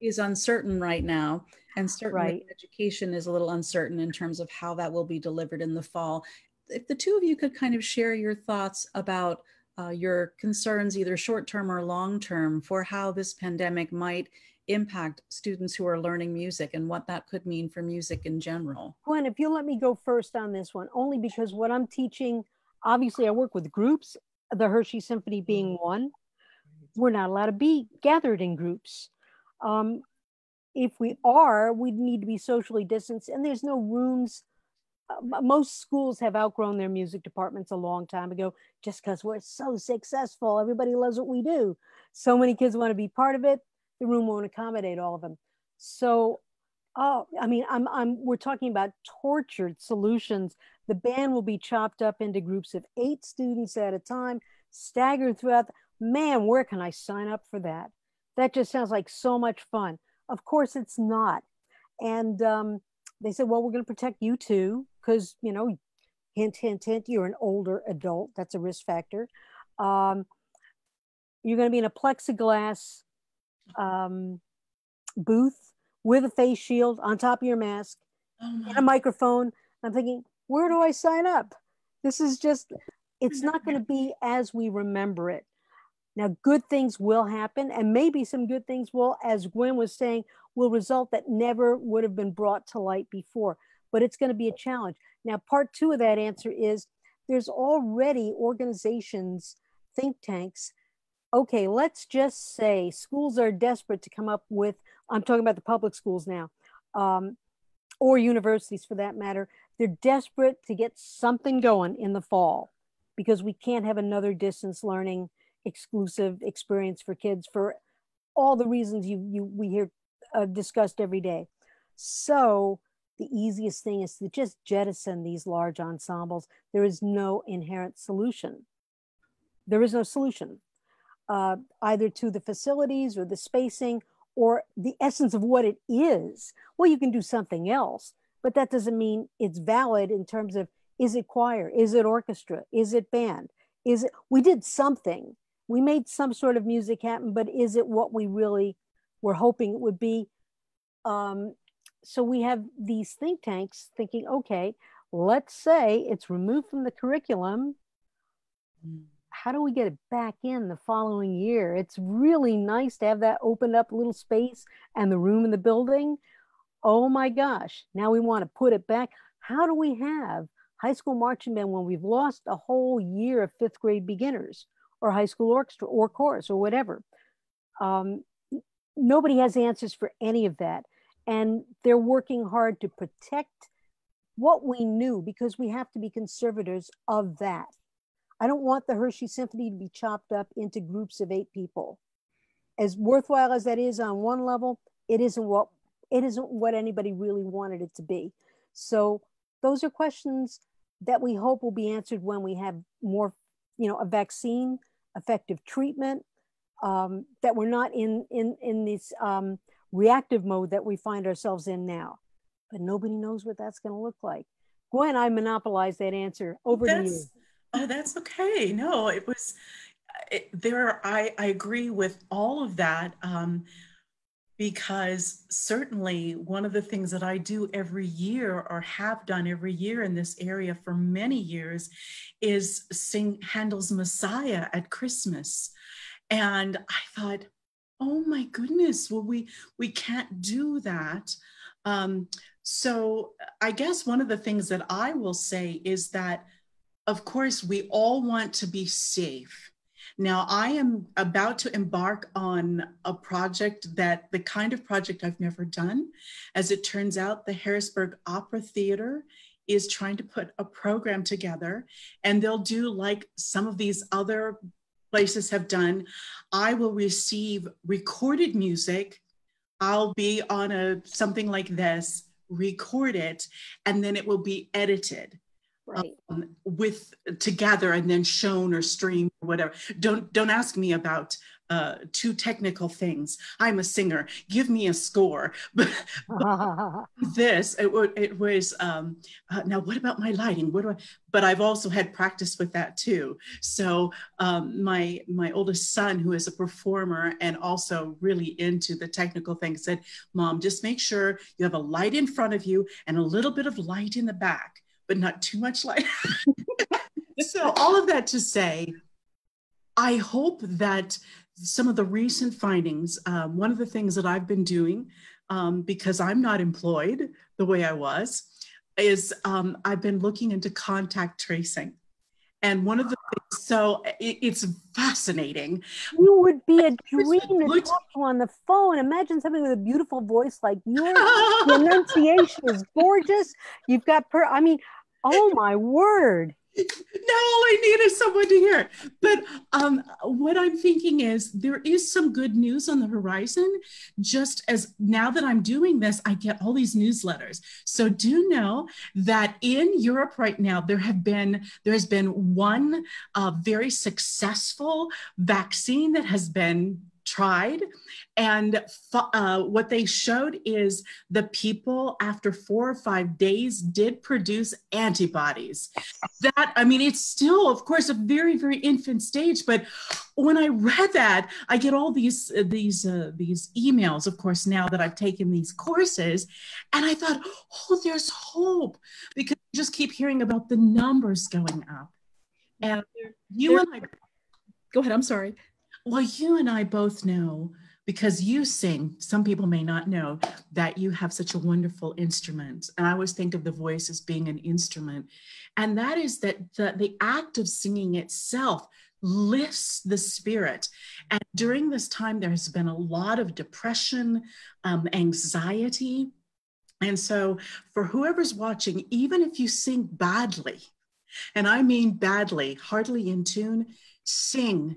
is uncertain right now, and certainly right. Education is a little uncertain in terms of how that will be delivered in the fall. If the two of you could kind of share your thoughts about your concerns, either short-term or long-term, for how this pandemic might impact students who are learning music and what that could mean for music in general. Gwen, if you'll let me go first on this one, only because what I'm teaching, obviously I work with groups, the Hershey Symphony being one. We're not allowed to be gathered in groups. If we are, we need to be socially distanced, and there's no rooms. Most schools have outgrown their music departments a long time ago, just because we're so successful. Everybody loves what we do. So many kids want to be part of it. The room won't accommodate all of them. So, we're talking about tortured solutions. The band will be chopped up into groups of 8 students at a time, staggered throughout. Man, where can I sign up for that? That just sounds like so much fun. Of course, it's not. And they said, well, we're going to protect you too, because, hint, hint, hint, you're an older adult. That's a risk factor. You're going to be in a plexiglass booth with a face shield on top of your mask and a microphone. I'm thinking, where do I sign up? This is just, it's not going to be as we remember it. Now, good things will happen, and maybe some good things will, as Gwen was saying, will result that never would have been brought to light before. But it's going to be a challenge. Now, part 2 of that answer is there's already organizations, think tanks. Okay, let's just say schools are desperate to come up with, I'm talking about the public schools now, or universities for that matter. They're desperate to get something going in the fall because we can't have another distance learning exclusive experience for kids for all the reasons we hear discussed every day. So the easiest thing is to just jettison these large ensembles. There is no inherent solution. There is no solution, either to the facilities or the spacing or the essence of what it is. Well, you can do something else, but that doesn't mean it's valid in terms of, is it choir? Is it orchestra? Is it band? We did something. We made some sort of music happen, but is it what we really were hoping it would be? So we have these think tanks thinking, okay, let's say it's removed from the curriculum. How do we get it back in the following year? It's really nice to have that opened up little space and the room in the building. Oh my gosh, now we want to put it back. How do we have high school marching band when we've lost a whole year of 5th grade beginners, or high school orchestra or chorus or whatever? Nobody has answers for any of that. And they're working hard to protect what we knew, because we have to be conservators of that. I don't want the Hershey Symphony to be chopped up into groups of 8 people. As worthwhile as that is on one level, it isn't what anybody really wanted it to be. So those are questions that we hope will be answered when we have more, a vaccine, effective treatment, that we're not in this reactive mode that we find ourselves in now. But nobody knows what that's going to look like. Gwen, I monopolized that answer. Over to you. Oh, that's okay. No, it was I agree with all of that, because certainly one of the things that I do every year, or have done every year in this area for many years, is sing Handel's Messiah at Christmas. And I thought, oh my goodness, well, we can't do that. So I guess one of the things that I will say is that, of course, we all want to be safe. Now, I am about to embark on a project the kind of project I've never done. As it turns out, the Harrisburg Opera Theater is trying to put a program together, and they'll do like some of these other places have done. I will receive recorded music. I'll be on something like this, record it, and then it will be edited. Right. Together and then shown or streamed or whatever. Don't ask me about too technical things. I'm a singer. Give me a score. But it was now what about my lighting? But I've also had practice with that too. So my oldest son, who is a performer and also really into the technical things, said, Mom, just make sure you have a light in front of you and a little bit of light in the back, but not too much light. So all of that to say, I hope that some of the recent findings, one of the things that I've been doing, because I'm not employed the way I was, is I've been looking into contact tracing. And one of the things, so it's fascinating. You would be a dream to talk to on the phone. Imagine somebody with a beautiful voice like yours. The enunciation is gorgeous. You've got, oh my word. Now all I need is someone to hear. But what I'm thinking is there is some good news on the horizon. Just as now that I'm doing this, I get all these newsletters. So do know that in Europe right now, there has been one very successful vaccine that has been tried. And what they showed is the people after 4 or 5 days did produce antibodies. It's still, of course, a very, very infant stage. But when I read that, I get all these emails, of course, now that I've taken these courses. And I thought, oh, there's hope, because you just keep hearing about the numbers going up. And go ahead, I'm sorry. Well, you and I both know, because you sing, some people may not know, that you have such a wonderful instrument. And I always think of the voice as being an instrument. And that is that the act of singing itself lifts the spirit. And during this time, there has been a lot of depression, anxiety. And so for whoever's watching, even if you sing badly, and I mean badly, hardly in tune, sing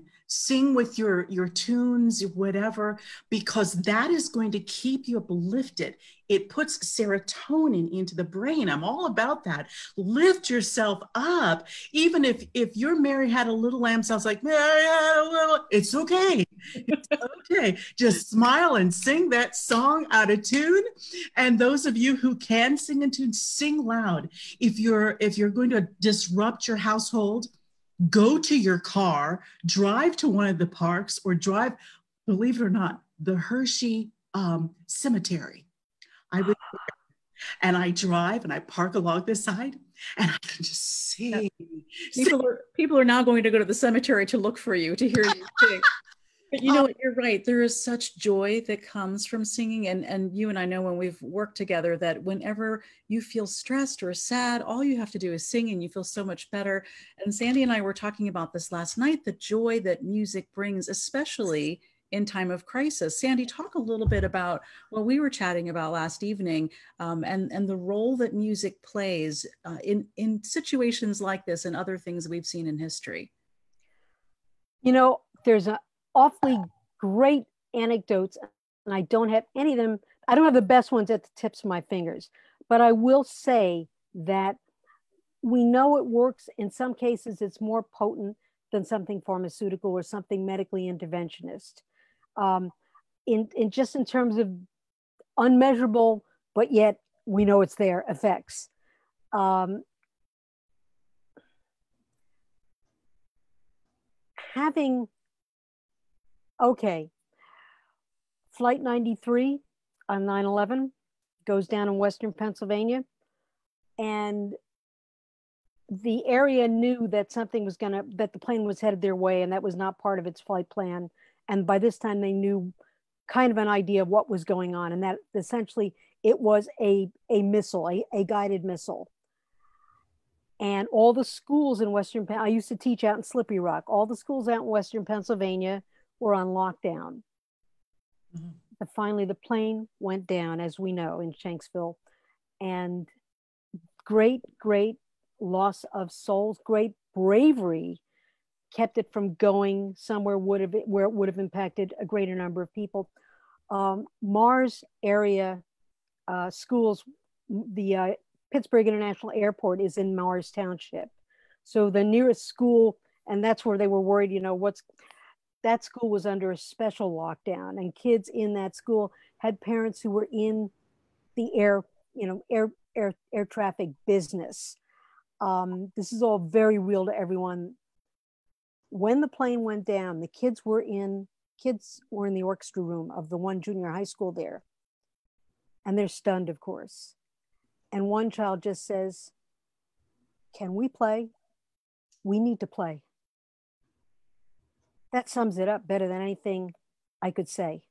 with your tunes, whatever, because that is going to keep you uplifted. It puts serotonin into the brain. I'm all about that. Lift yourself up. Even if your Mary Had a Little Lamb sounds like Mary Had a Little, it's okay. It's okay. Just smile and sing that song out of tune. And those of you who can sing in tune, sing loud. If you're going to disrupt your household, go to your car, drive to one of the parks, or drive, believe it or not, the Hershey Cemetery. I drive and I park along the side and I can just sing. People are now going to go to the cemetery to look for you, to hear you sing. But you know what, you're right. There is such joy that comes from singing. And you and I know when we've worked together that whenever you feel stressed or sad, all you have to do is sing and you feel so much better. And Sandy and I were talking about this last night, the joy that music brings, especially in time of crisis. Sandy, talk a little bit about what we were chatting about last evening, and the role that music plays in situations like this and other things we've seen in history. You know, there's an awfully great anecdotes, and I don't have any of them. I don't have the best ones at the tips of my fingers, but I will say that we know it works. In some cases, it's more potent than something pharmaceutical or something medically interventionist. In just in terms of unmeasurable, but yet we know it's there effects. Flight 93 on 9/11 goes down in Western Pennsylvania, and the area knew that that the plane was headed their way, and that was not part of its flight plan. And by this time they knew kind of an idea of what was going on, and that essentially it was a missile, a guided missile. And all the schools in I used to teach out in Slippery Rock. All the schools out in Western Pennsylvania were on lockdown. Mm-hmm. But finally the plane went down, as we know, in Shanksville. And great loss of souls, great bravery kept it from going somewhere where it would have impacted a greater number of people. Mars area schools, the Pittsburgh International Airport is in Mars Township. So the nearest school, and that's where they were worried, that school was under a special lockdown, and kids in that school had parents who were in the air traffic business. This is all very real to everyone. When the plane went down, the kids were in the orchestra room of the one junior high school there. And they're stunned, of course. And one child just says, "Can we play? We need to play." That sums it up better than anything I could say.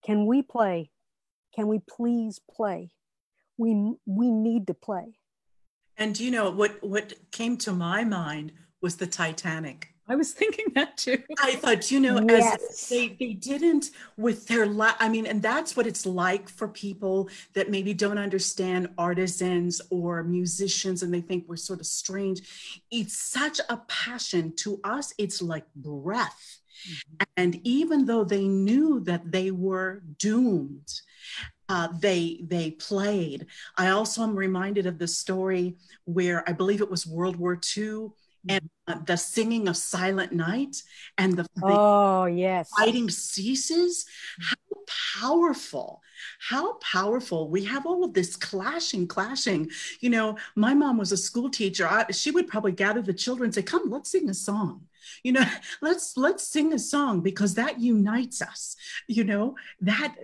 Can we play? Can we please play? We need to play. And what came to my mind was the Titanic. I was thinking that too. I thought, yes. As they didn't with their and that's what it's like for people that maybe don't understand artisans or musicians, and they think we're sort of strange. It's such a passion to us. It's like breath. Mm-hmm. And even though they knew that they were doomed, they played. I also am reminded of the story where I believe it was World War II, and the singing of Silent Night, and the yes, fighting ceases. How powerful. We have all of this clashing. My mom was a school teacher. She would probably gather the children and say, "Come, let's sing a song. Let's sing a song, because that unites us, that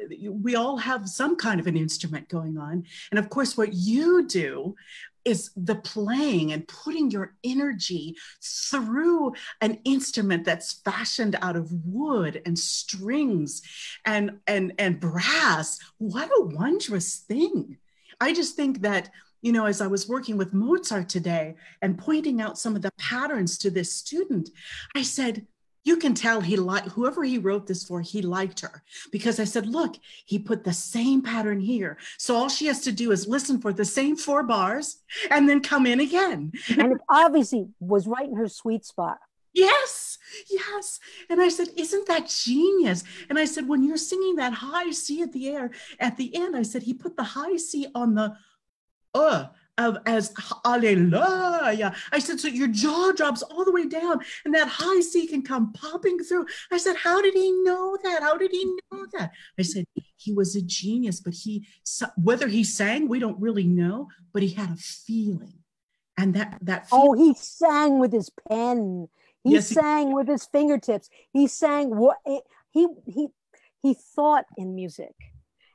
we all have some kind of an instrument going on." And of course, what you do is the playing and putting your energy through an instrument that's fashioned out of wood and strings and brass. What a wondrous thing. I just think that, as I was working with Mozart today and pointing out some of the patterns to this student, I said, you can tell whoever he wrote this for, he liked her, because I said, look, he put the same pattern here. So all she has to do is listen for the same 4 bars and then come in again. And it obviously was right in her sweet spot. Yes. And I said, isn't that genius? And I said, when you're singing that high C at the end, I said, he put the high C on the as hallelujah. I said, so your jaw drops all the way down and that high C can come popping through. I said, how did he know that? I said, he was a genius, but whether he sang, we don't really know, but he had a feeling. And that feeling, he sang with his pen. He sang with his fingertips. He sang what he thought in music.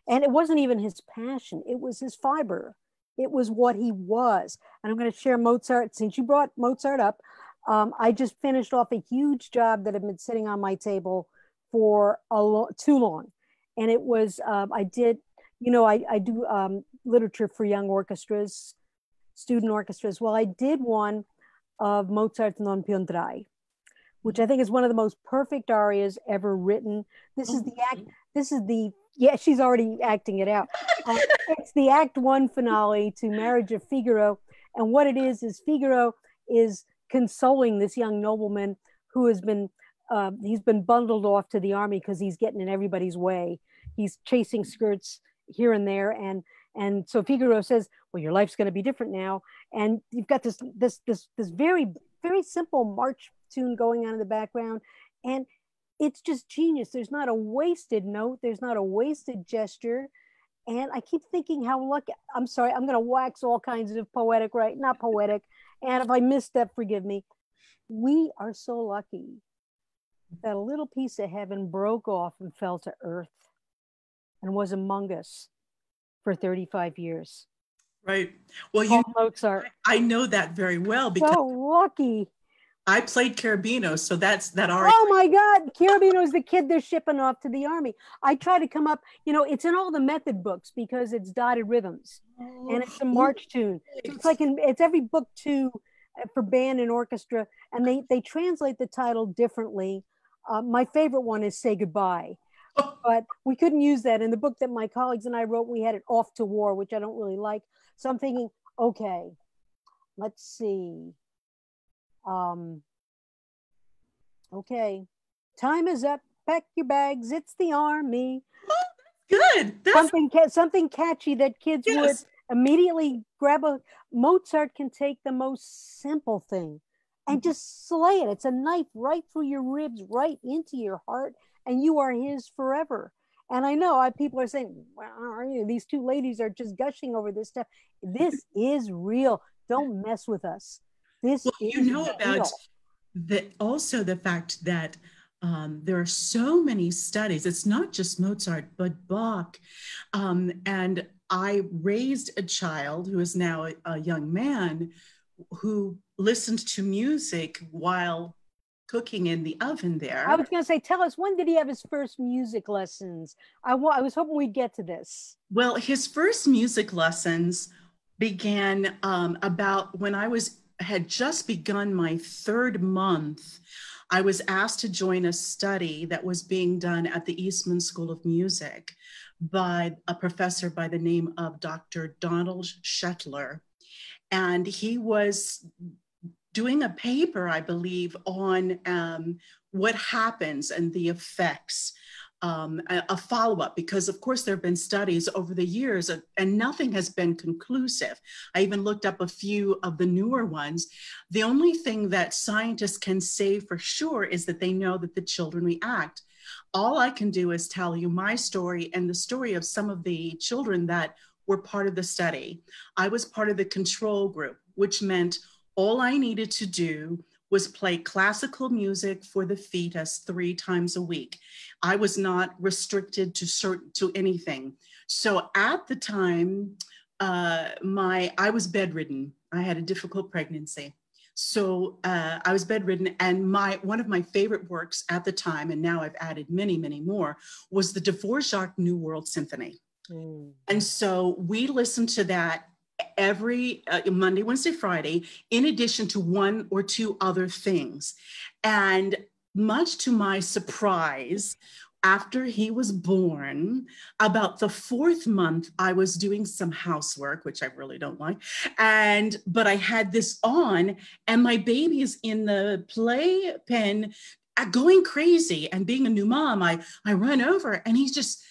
And it wasn't even his passion, it was his fiber. It was what he was. And I'm going to share Mozart. Since you brought Mozart up, I just finished off a huge job that had been sitting on my table for too long. And it was, I did, you know, I do literature for young orchestras, student orchestras. Well, I did one of Mozart's Non più andrai, which I think is one of the most perfect arias ever written. This is the act, yeah, she's already acting it out. It's the Act 1 finale to Marriage of Figaro. And what it is Figaro is consoling this young nobleman who has been, he's been bundled off to the army because he's getting in everybody's way. He's chasing skirts here and there. And so Figaro says, well, your life's going to be different now. And you've got this very, very simple march tune going on in the background. And it's just genius. There's not a wasted note. There's not a wasted gesture. And I keep thinking how lucky, I'm sorry, I'm going to wax all kinds of poetic, right? Not poetic. And if I misstep, forgive me. We are so lucky that a little piece of heaven broke off and fell to earth and was among us for 35 years. Right. Well, Mozart. I know that very well because so lucky. I played Carabino, so that's that aria. Oh my God, Carabino is the kid they're shipping off to the army. I try to come up, you know, it's in all the method books because it's dotted rhythms and it's a march tune. So it's like it's every book too for band and orchestra, and they translate the title differently. My favorite one is Say Goodbye. But we couldn't use that in the book that my colleagues and I wrote. We had it Off to War, which I don't really like. So I'm thinking, okay, let's see. Okay, time is up. Pack your bags. It's the army. Oh, good. That's something catchy that kids would immediately grab. Mozart can take the most simple thing and just slay it. It's a knife right through your ribs, right into your heart, and you are his forever. And I know people are saying, well, these two ladies are just gushing over this stuff. This is real. Don't mess with us. This is real. About also the fact that there are so many studies. It's not just Mozart, but Bach. And I raised a child who is now a young man who listened to music while cooking in the oven there. I was going to say, tell us, when did he have his first music lessons? I was hoping we'd get to this. Well, his first music lessons began about when I had just begun my 3rd month. I was asked to join a study that was being done at the Eastman School of Music by a professor by the name of Dr. Donald Shetler. And he was doing a paper, I believe, on what happens and the effects, a follow-up, because of course there have been studies over the years and nothing has been conclusive. I even looked up a few of the newer ones. The only thing that scientists can say for sure is that they know that the children react. All I can do is tell you my story and the story of some of the children that were part of the study. I was part of the control group, which meant all I needed to do was play classical music for the fetus 3 times a week. I was not restricted to anything. So at the time, I was bedridden. I had a difficult pregnancy. So I was bedridden, and one of my favorite works at the time, and now I've added many, many more, was the Dvorak New World Symphony. And so we listened to that every Monday, Wednesday, Friday, in addition to 1 or 2 other things. And much to my surprise, after he was born, about the 4th month, I was doing some housework, which I really don't like. But I had this on, and my baby is in the playpen going crazy. And being a new mom, I run over, and he's just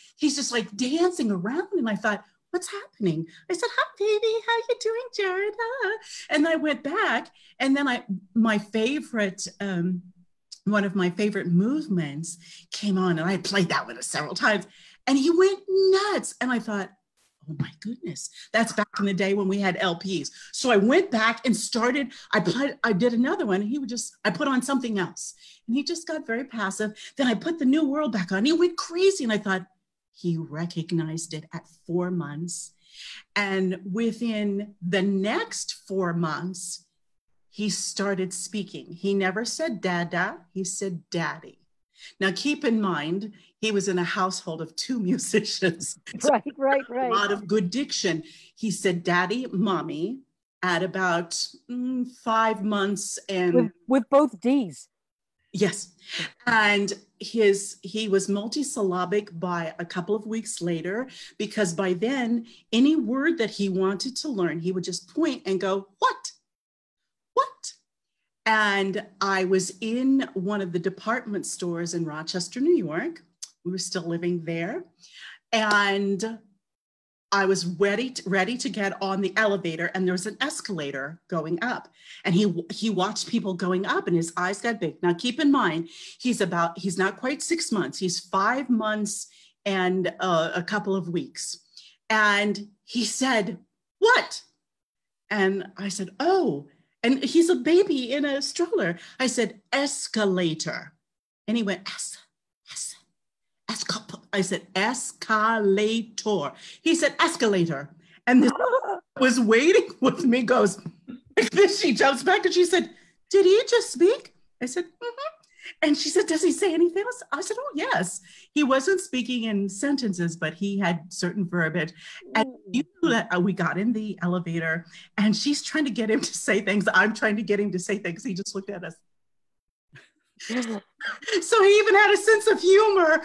like dancing around. And I thought, what's happening? I said, hi, baby, how you doing, Jared? And I went back, and then one of my favorite movements came on, and I played that with us several times, and he went nuts. And I thought, oh my goodness, that's back in the day when we had LPs. So I went back and started, I did another one, and I put on something else, and he just got very passive. Then I put the New World back on. He went crazy, and I thought, he recognized it at 4 months. And within the next 4 months, he started speaking. He never said dada, he said daddy. Now, keep in mind, he was in a household of 2 musicians. So Right. a lot of good diction. He said, Daddy, Mommy, at about 5 months and with both D's. yes. And he was multisyllabic by a couple of weeks later, because by then, any word that he wanted to learn, he would just point and go, what? What? And I was in one of the department stores in Rochester, New York. We were still living there. And I was ready to get on the elevator, and there was an escalator going up, and he watched people going up, and his eyes got big. Now, keep in mind, he's not quite 6 months. He's 5 months and a couple of weeks. And he said, what? And I said, oh, and he's a baby in a stroller. I said, escalator. And he went, I said, escalator. He said, escalator. And this was waiting with me, goes, like this. She jumps back and she said, did he just speak? I said, mm-hmm. And she said, does he say anything else? I said, oh, yes. He wasn't speaking in sentences, but he had certain verbiage. And you knew that we got in the elevator, and she's trying to get him to say things. I'm trying to get him to say things. He just looked at us. So he even had a sense of humor.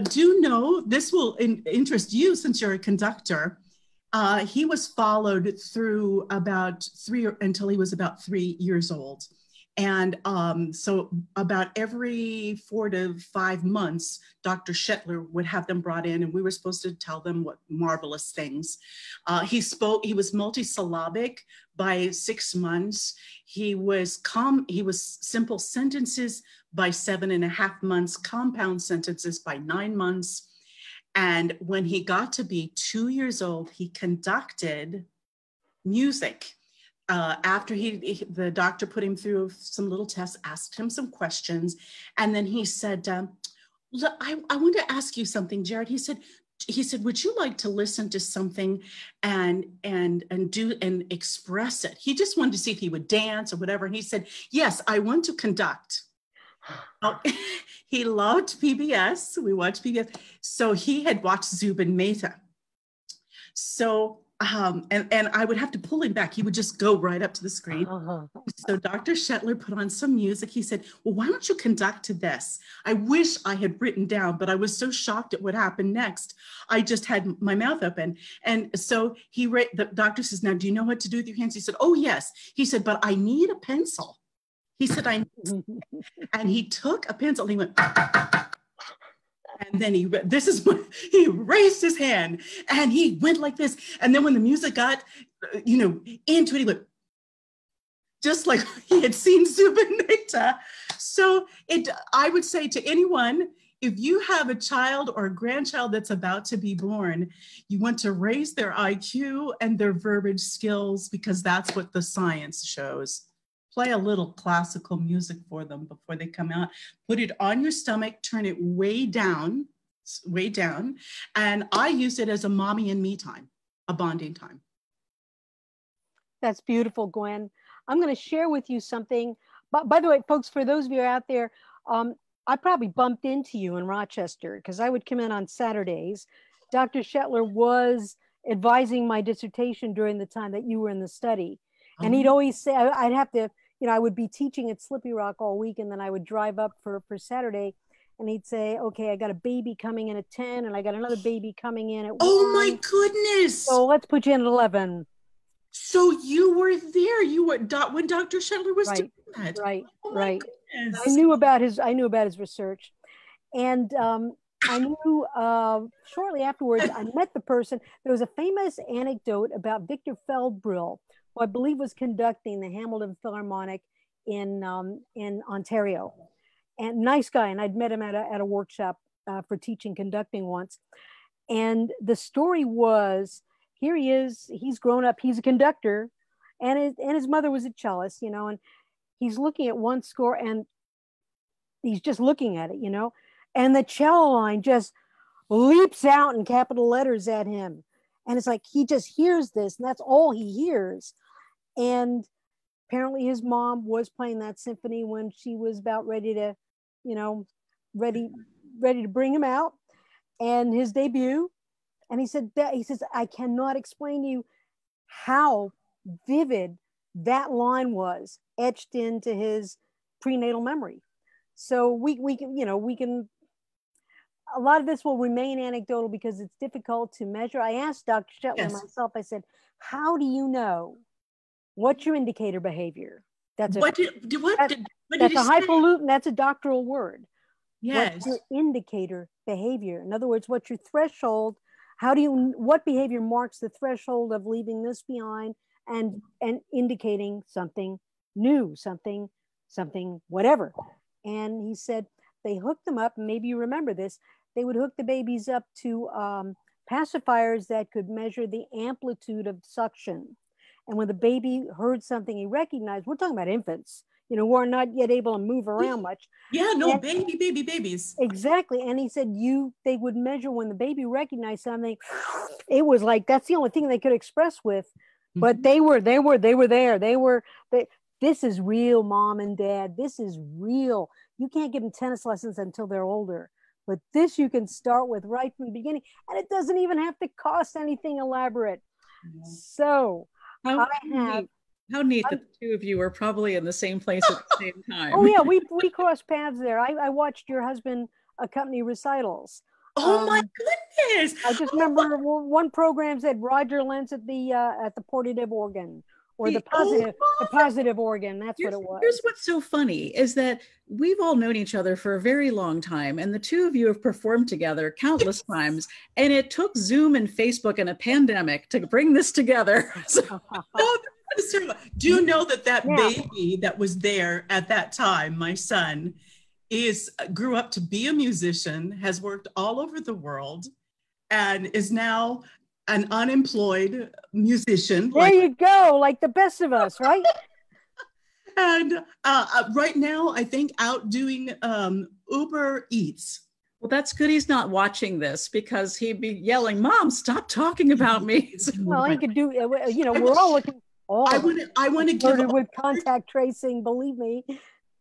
Do know, this will interest you since you're a conductor. He was followed through until he was about 3 years old. And so about every 4 to 5 months, Dr. Shetler would have them brought in, and we were supposed to tell them what marvelous things. He was multisyllabic by 6 months. He was simple sentences by 7.5 months, compound sentences by 9 months. And when he got to be 2 years old, he conducted music. After the doctor put him through some little tests, asked him some questions, and then he said, look, I want to ask you something, Jared. He said, would you like to listen to something and express it? He just wanted to see if he would dance or whatever. And he said, yes, I want to conduct. He loved PBS. We watched PBS. So he had watched Zubin Mehta. So and I would have to pull him back. He would just go right up to the screen. So Dr. Shetler put on some music. He said, well, why don't you conduct to this? I wish I had written down, but I was so shocked at what happened next. I just had my mouth open. And so the doctor says, now, do you know what to do with your hands? He said, oh, yes. He said, but I need a pencil. He said, and he took a pencil. He went, and then he raised his hand and he went like this. And then when the music got, into it, he went just like he had seen Zubin Mehta. So I would say to anyone, if you have a child or a grandchild that's about to be born, you want to raise their IQ and their verbiage skills, because that's what the science shows. Play a little classical music for them before they come out. Put it on your stomach, turn it way down. And I use it as a mommy and me time, a bonding time. That's beautiful, Gwen. I'm going to share with you something. But by the way, folks, for those of you out there, I probably bumped into you in Rochester because I would come in on Saturdays. Dr. Shetler was advising my dissertation during the time that you were in the study. And he'd always say, I'd have to, I would be teaching at Slippy Rock all week, and then I would drive up for Saturday, and he'd say, okay, I got a baby coming in at 10, and I got another baby coming in at 1. Oh my goodness. So let's put you in at 11. So you were there. You were when Dr. Shetler was doing that. Right, oh right. Goodness. I knew about his research. And I knew shortly afterwards, I met the person. There was a famous anecdote about Victor Feldbrill, who I believe was conducting the Hamilton Philharmonic in Ontario. And nice guy, and I'd met him at a workshop for teaching conducting once. And the story was, here he is, he's grown up, he's a conductor, and his mother was a cellist, and he's looking at one score, and he's just looking at it, and the cello line just leaps out in capital letters at him. And it's like, he just hears this, and that's all he hears. And apparently his mom was playing that symphony when she was about ready to you know, ready to bring him out, and his debut. And he says, I cannot explain to you how vivid that line was etched into his prenatal memory. So we can, a lot of this will remain anecdotal because it's difficult to measure. I asked Dr. Shetler myself, I said, how do you know what's your indicator behavior? That's a highfalutin, that's a doctoral word. Yes. What's your indicator behavior? In other words, what's your threshold? What behavior marks the threshold of leaving this behind and indicating something new, something whatever. And he said they hooked them up, and maybe you remember this, they would hook the babies up to pacifiers that could measure the amplitude of suction. And when the baby heard something he recognized, we're talking about infants, who are not yet able to move around much. Yeah, no, babies. Exactly. And he said they would measure when the baby recognized something. It was like, that's the only thing they could express with. But they were there. This is real, mom and dad. This is real. You can't give them tennis lessons until they're older. But this you can start with right from the beginning. And it doesn't even have to cost anything elaborate. Yeah. So how neat that the two of you are probably in the same place at the same time. Oh yeah, we crossed paths there. I watched your husband accompany recitals. Oh my goodness! I just remember one program said Roger Lenz at the portative organ, or the positive organ. That's what it was. Here's what's so funny is that we've all known each other for a very long time, and the two of you have performed together countless times, and it took Zoom and Facebook and a pandemic to bring this together. Do you know that baby that was there at that time, my son, grew up to be a musician, has worked all over the world, and is now an unemployed musician. There you go, like the best of us, right? And right now, I think out doing Uber Eats. Well, that's good he's not watching this, because he'd be yelling, "Mom, stop talking about me." Well, he could do, we're all looking. I want to give with contact tracing, believe me.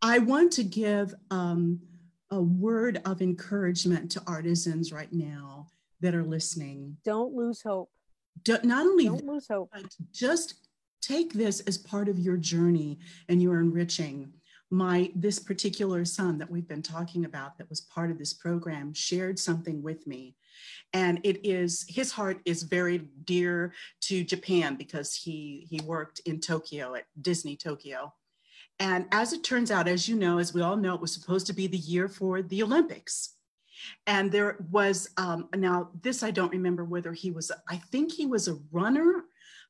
I want to give a word of encouragement to artisans right now that are listening. Don't lose hope. Don't lose hope. But just take this as part of your journey, and you're enriching. This particular son that we've been talking about, that was part of this program, shared something with me. And his heart is very dear to Japan, because he worked in Tokyo at Disney Tokyo. And as it turns out, as you know, as we all know, it was supposed to be the year for the Olympics. And there was, now this, I don't remember whether I think he was a runner,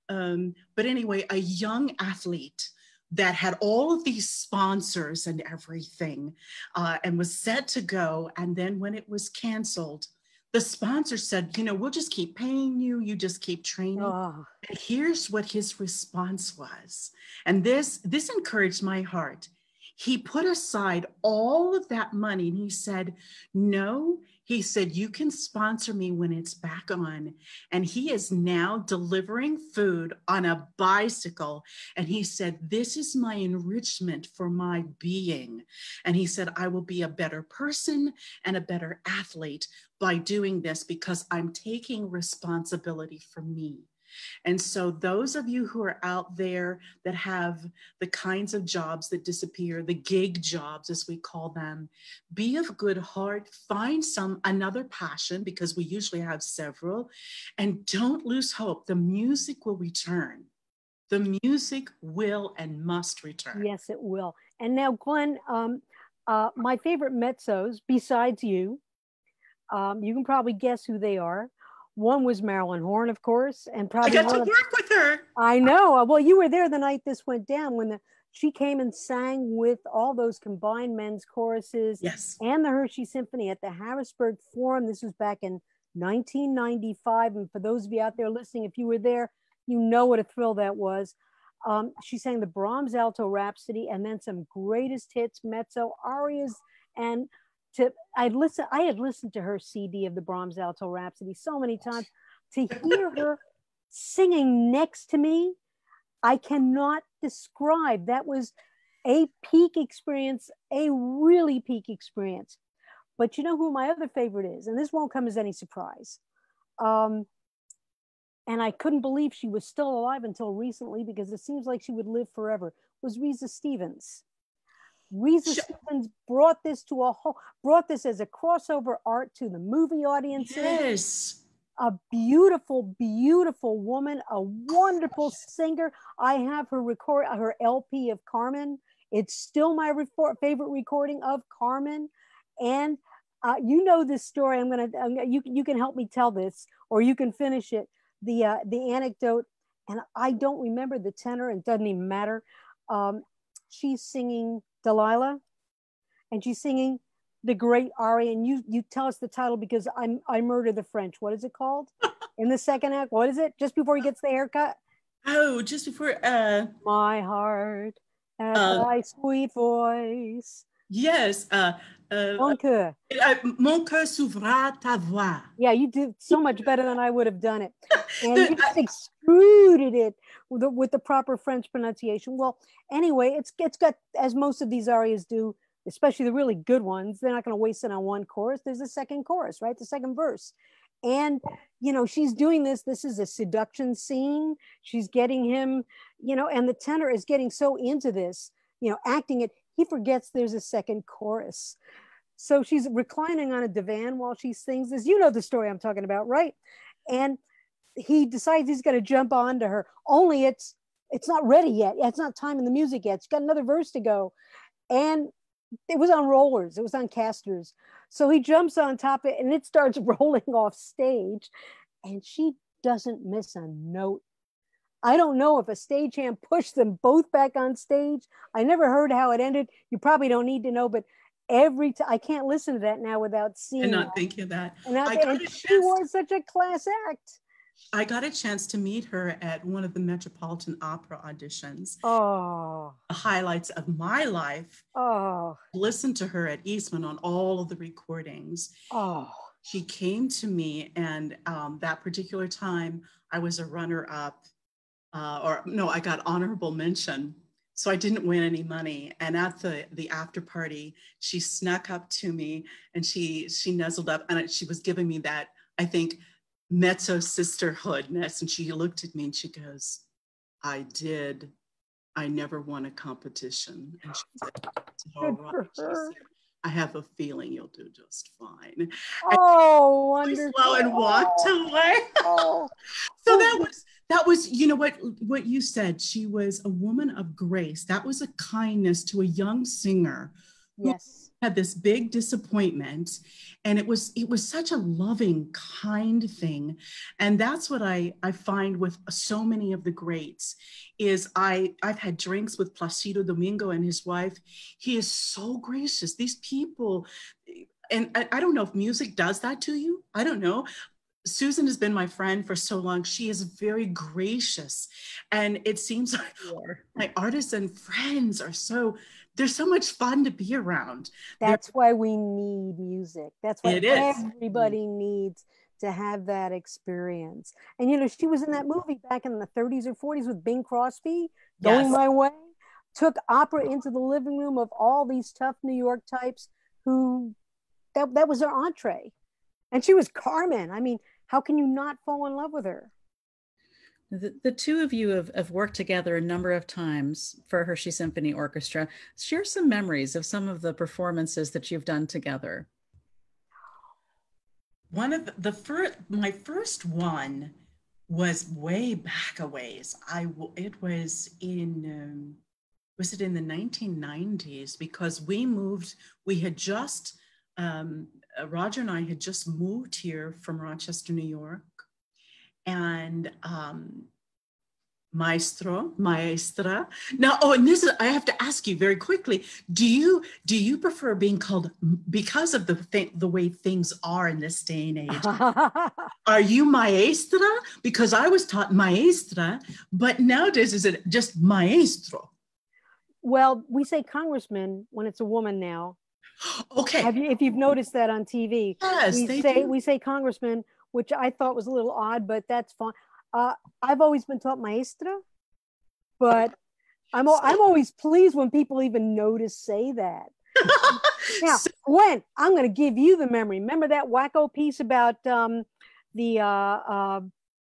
but anyway, a young athlete that had all of these sponsors and everything, and was set to go. And then when it was canceled, the sponsor said, we'll just keep paying you. You just keep training. Oh. And here's what his response was. And this encouraged my heart. He put aside all of that money, and he said, no, he said, you can sponsor me when it's back on. And he is now delivering food on a bicycle. And he said, this is my enrichment for my being. And he said, I will be a better person and a better athlete by doing this, because I'm taking responsibility for me. And so those of you who are out there that have the kinds of jobs that disappear, the gig jobs as we call them, be of good heart, find another passion, because we usually have several, and don't lose hope. The music will return. The music will and must return. Yes, it will. And now, Gwen, my favorite mezzos, besides you can probably guess who they are. One was Marilyn Horne, of course, and probably I got to work with her. I know. Well, you were there the night this went down, when she came and sang with all those combined men's choruses. Yes. And the Hershey Symphony at the Harrisburg Forum. This was back in 1995. And for those of you out there listening, if you were there, you know what a thrill that was. She sang the Brahms Alto Rhapsody, and then some greatest hits, mezzo arias, and I had listened to her CD of the Brahms Alto Rhapsody so many times. To hear her singing next to me, I cannot describe. That was A peak experience, a really peak experience. But you know who my other favorite is? And this won't come as any surprise. And I couldn't believe she was still alive until recently, because it seems like she would live forever, was Risa Stevens. Risa Stevens brought this as a crossover art to the movie audiences. Yes. A beautiful, beautiful woman, a wonderful singer. I have her LP of Carmen. It's still my favorite recording of Carmen. And you know this story. You can help me tell this, or you can finish it. The anecdote, and I don't remember the tenor, and it doesn't even matter. She's singing Delilah, and she's singing the great aria, and you tell us the title, because I Murder the French. What is it called in the second act? What is it? Just before he gets the haircut? Oh, just before. My heart and thy sweet voice. Yes. Mon cœur. Mon cœur s'ouvra ta voix. Yeah, you did so much better than I would have done it. And you just extruded it with the proper French pronunciation. Well, anyway, it's got, as most of these arias do, especially the really good ones, they're not going to waste it on one chorus. There's a second chorus, right? The second verse. And, you know, she's doing this. This is a seduction scene. She's getting him, you know, and the tenor is getting so into this, you know, acting it. He forgets there's a second chorus. So she's reclining on a divan while she sings this. You know the story I'm talking about, right? And he decides he's going to jump onto her. Only it's not ready yet. It's not time in the music yet. It's got another verse to go. And it was on rollers. It was on casters. So he jumps on top of it, and it starts rolling off stage. And she doesn't miss a note. I don't know if a stagehand pushed them both back on stage. I never heard how it ended. You probably don't need to know, but every time I can't listen to that now without seeing and not thinking of that. And she was such a class act. I got a chance to meet her at one of the Metropolitan Opera auditions. Oh, the highlights of my life. Oh, Listen to her at Eastman on all of the recordings. Oh, she came to me, and that particular time I was a runner-up. I got honorable mention. So I didn't win any money. And at the after party, she snuck up to me, and she nuzzled up, and she was giving me that, I think, Mezzos sisterhoodness. And she looked at me and she goes, I never won a competition. And she said, all right. She said, I have a feeling you'll do just fine. Oh, wonderful. Slow and walked away. Oh. So that was, you know what you said. She was a woman of grace. That was a kindness to a young singer. Yes. Who had this big disappointment, and it was such a loving, kind thing. And that's what I find with so many of the greats is I've had drinks with Placido Domingo and his wife. He is so gracious. These people, and I don't know if music does that to you. I don't know. Susan has been my friend for so long. She is very gracious. And it seems like my artists and friends they're so much fun to be around. That's why we need music. That's why everybody needs to have that experience. And, you know, she was in that movie back in the 30s or 40s with Bing Crosby, Going My Way, took opera into the living room of all these tough New York types who, that was their entree. And she was Carmen. I mean, how can you not fall in love with her? The two of you have worked together a number of times for Hershey Symphony Orchestra. Share some memories of some of the performances that you've done together. One of my first one was way back a ways. It was in the 1990s, because we had just, Roger and I had just moved here from Rochester, New York. And maestra. Now, and this is, I have to ask you very quickly, do you prefer being called, because of the way things are in this day and age, are you maestra? Because I was taught maestra, but nowadays is it just maestro? Well, we say congressman when it's a woman now. Okay. If you've noticed that on TV, yes, we say congressman, which I thought was a little odd, but that's fine. I've always been taught maestra, but I'm always pleased when people even know to say that. Now, Gwen, I'm going to give you the memory. Remember that wacko piece about the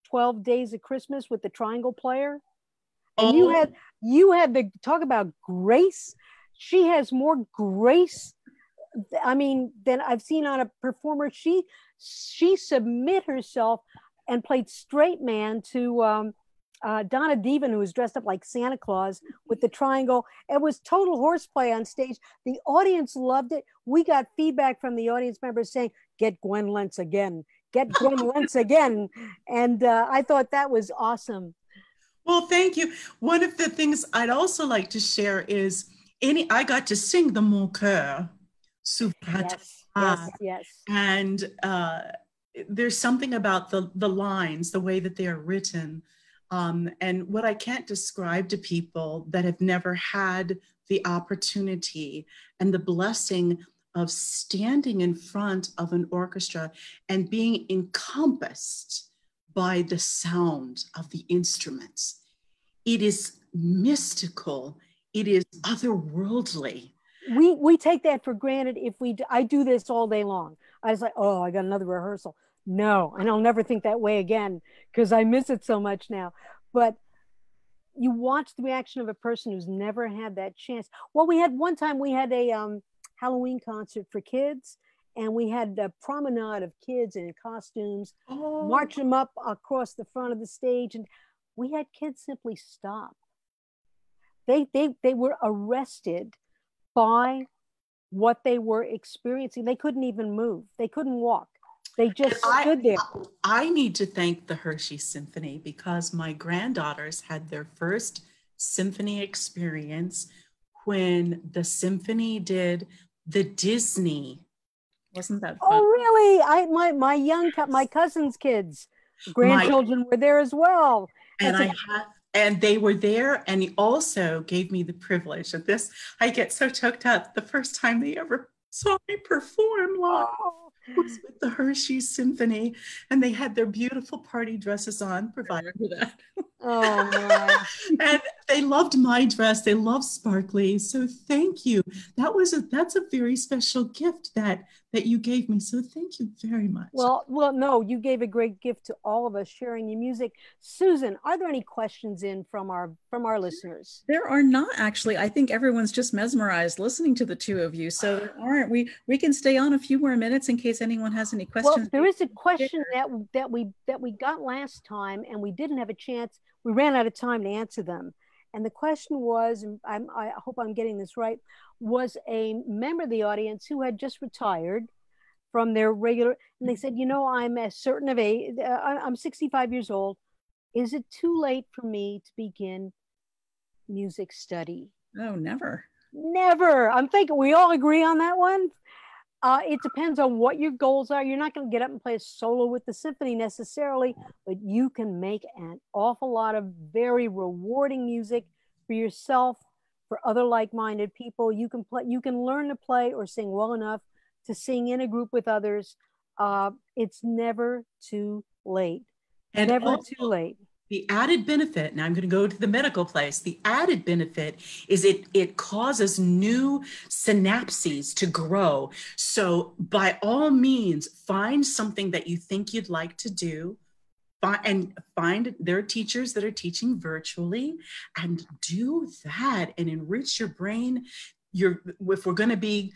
12 Days of Christmas with the triangle player? And you had the talk about grace. She has more grace, I mean, than I've seen on a performer. She submit herself and played straight man to Donna Devan, who was dressed up like Santa Claus with the triangle. It was total horseplay on stage. The audience loved it. We got feedback from the audience members saying, "Get Gwen Lentz again, get Gwen Lentz again." And I thought that was awesome. Well, thank you. One of the things I'd also like to share is I got to sing the Mon Coeur. Yes. And there's something about the lines, the way that they are written. And what I can't describe to people that have never had the opportunity and the blessing of standing in front of an orchestra and being encompassed by the sound of the instruments. It is mystical. It is otherworldly. We take that for granted. I do this all day long. I was like, oh, I got another rehearsal. No, and I'll never think that way again because I miss it so much now. But you watch the reaction of a person who's never had that chance. Well, one time we had a Halloween concert for kids, and we had a promenade of kids in costumes, march them up across the front of the stage, and we had kids simply stop. They were arrested by what they were experiencing. They couldn't even move. They couldn't walk. They just stood there. I need to thank the Hershey Symphony because my granddaughters had their first symphony experience when the symphony did the Disney. Wasn't that fun? Oh, really? My cousin's kids, grandchildren were there as well. And they were there, and he also gave me the privilege of this. I get so choked up. The first time they ever saw me perform live was with the Hershey Symphony, and they had their beautiful party dresses on, provided for that. Oh, my. And they loved my dress. They loved sparkly. So thank you. That's a very special gift that you gave me. So thank you very much. Well, no, you gave a great gift to all of us sharing your music. Susan, are there any questions from our listeners? There are not, actually. I think everyone's just mesmerized listening to the two of you. So there aren't. We can stay on a few more minutes in case anyone has any questions. Well, there is a question that we got last time, and we didn't have a chance. We ran out of time to answer them. And the question was, and I hope I'm getting this right, was a member of the audience who had just retired from their regular, and they said, I'm a certain of age, I'm 65 years old. Is it too late for me to begin music study? No, never. Never. I'm thinking we all agree on that one. It depends on what your goals are. You're not going to get up and play a solo with the symphony necessarily, but you can make an awful lot of very rewarding music for yourself, for other like-minded people. You can learn to play or sing well enough to sing in a group with others. It's never too late. And never also, too late. The added benefit, now I'm going to go to the medical place, the added benefit is it causes new synapses to grow. So by all means, find something that you think you'd like to do, and find there are teachers that are teaching virtually, and do that and enrich your brain. If we're going to be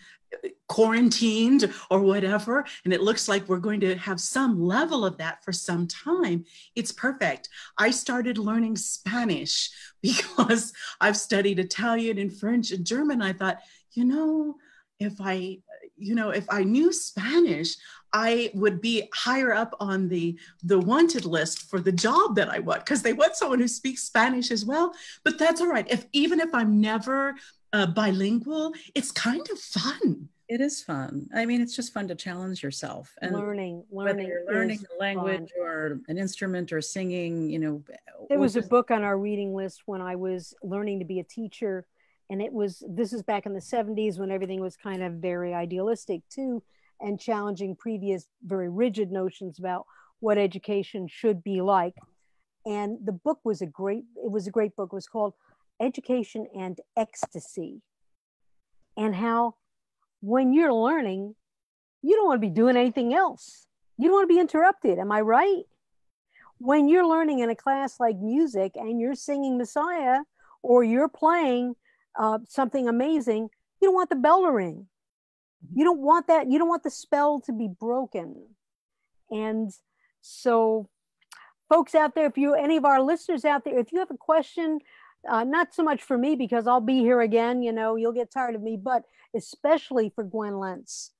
quarantined or whatever, and it looks like we're going to have some level of that for some time, it's perfect. I started learning Spanish because I've studied Italian and French and German. I thought, if I knew Spanish, I would be higher up on the wanted list for the job that I want, because they want someone who speaks Spanish as well. But that's all right. Even if I'm never bilingual, it's kind of fun. It is fun. I mean, it's just fun to challenge yourself. And learning whether you're learning a language or an instrument or singing, There was a book on our reading list when I was learning to be a teacher, and this is back in the 70s when everything was kind of very idealistic too, and challenging previous very rigid notions about what education should be like. And the book was a great book. It was called education and ecstasy, and how when you're learning, you don't want to be doing anything else. You don't want to be interrupted. Am I right? When you're learning in a class like music and you're singing Messiah or you're playing something amazing, you don't want the bell to ring. You don't want that. You don't want the spell to be broken. And so, folks out there, if you, any of our listeners out there, if you have a question, not so much for me because I'll be here again, you know, you'll get tired of me, but especially for Gwen Lentz,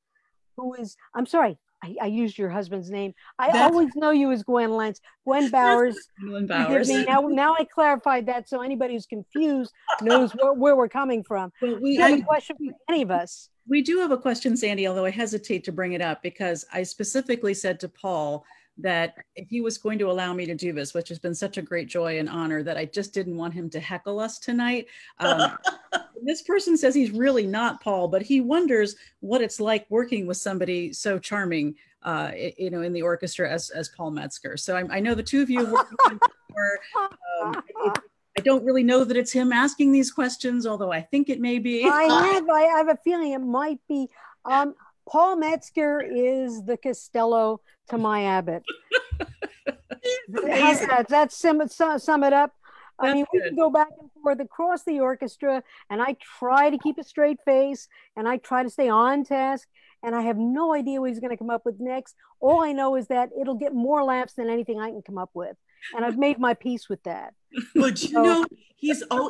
who is, I'm sorry, I used your husband's name. I always know you as Gwen Lentz. Gwen Bowers. Gwendolyn Bowers. Me. Now I clarified that so anybody who's confused knows where we're coming from. Well, we have a question for any of us. We do have a question, Sandy, although I hesitate to bring it up because I specifically said to Paul that if he was going to allow me to do this, which has been such a great joy and honor, that I just didn't want him to heckle us tonight. This person says he's really not Paul, but he wonders what it's like working with somebody so charming, you know, in the orchestra as Paul Metzger. So I know the two of you have worked with him before. I don't really know that it's him asking these questions, although I think it may be. I have a feeling it might be. Paul Metzger is the Costello to my Abbott. That's sum it up. I mean, we can go back and forth across the orchestra, and I try to keep a straight face, and I try to stay on task, and I have no idea what he's going to come up with next. All I know is that it'll get more laughs than anything I can come up with, and I've made my peace with that. But you know,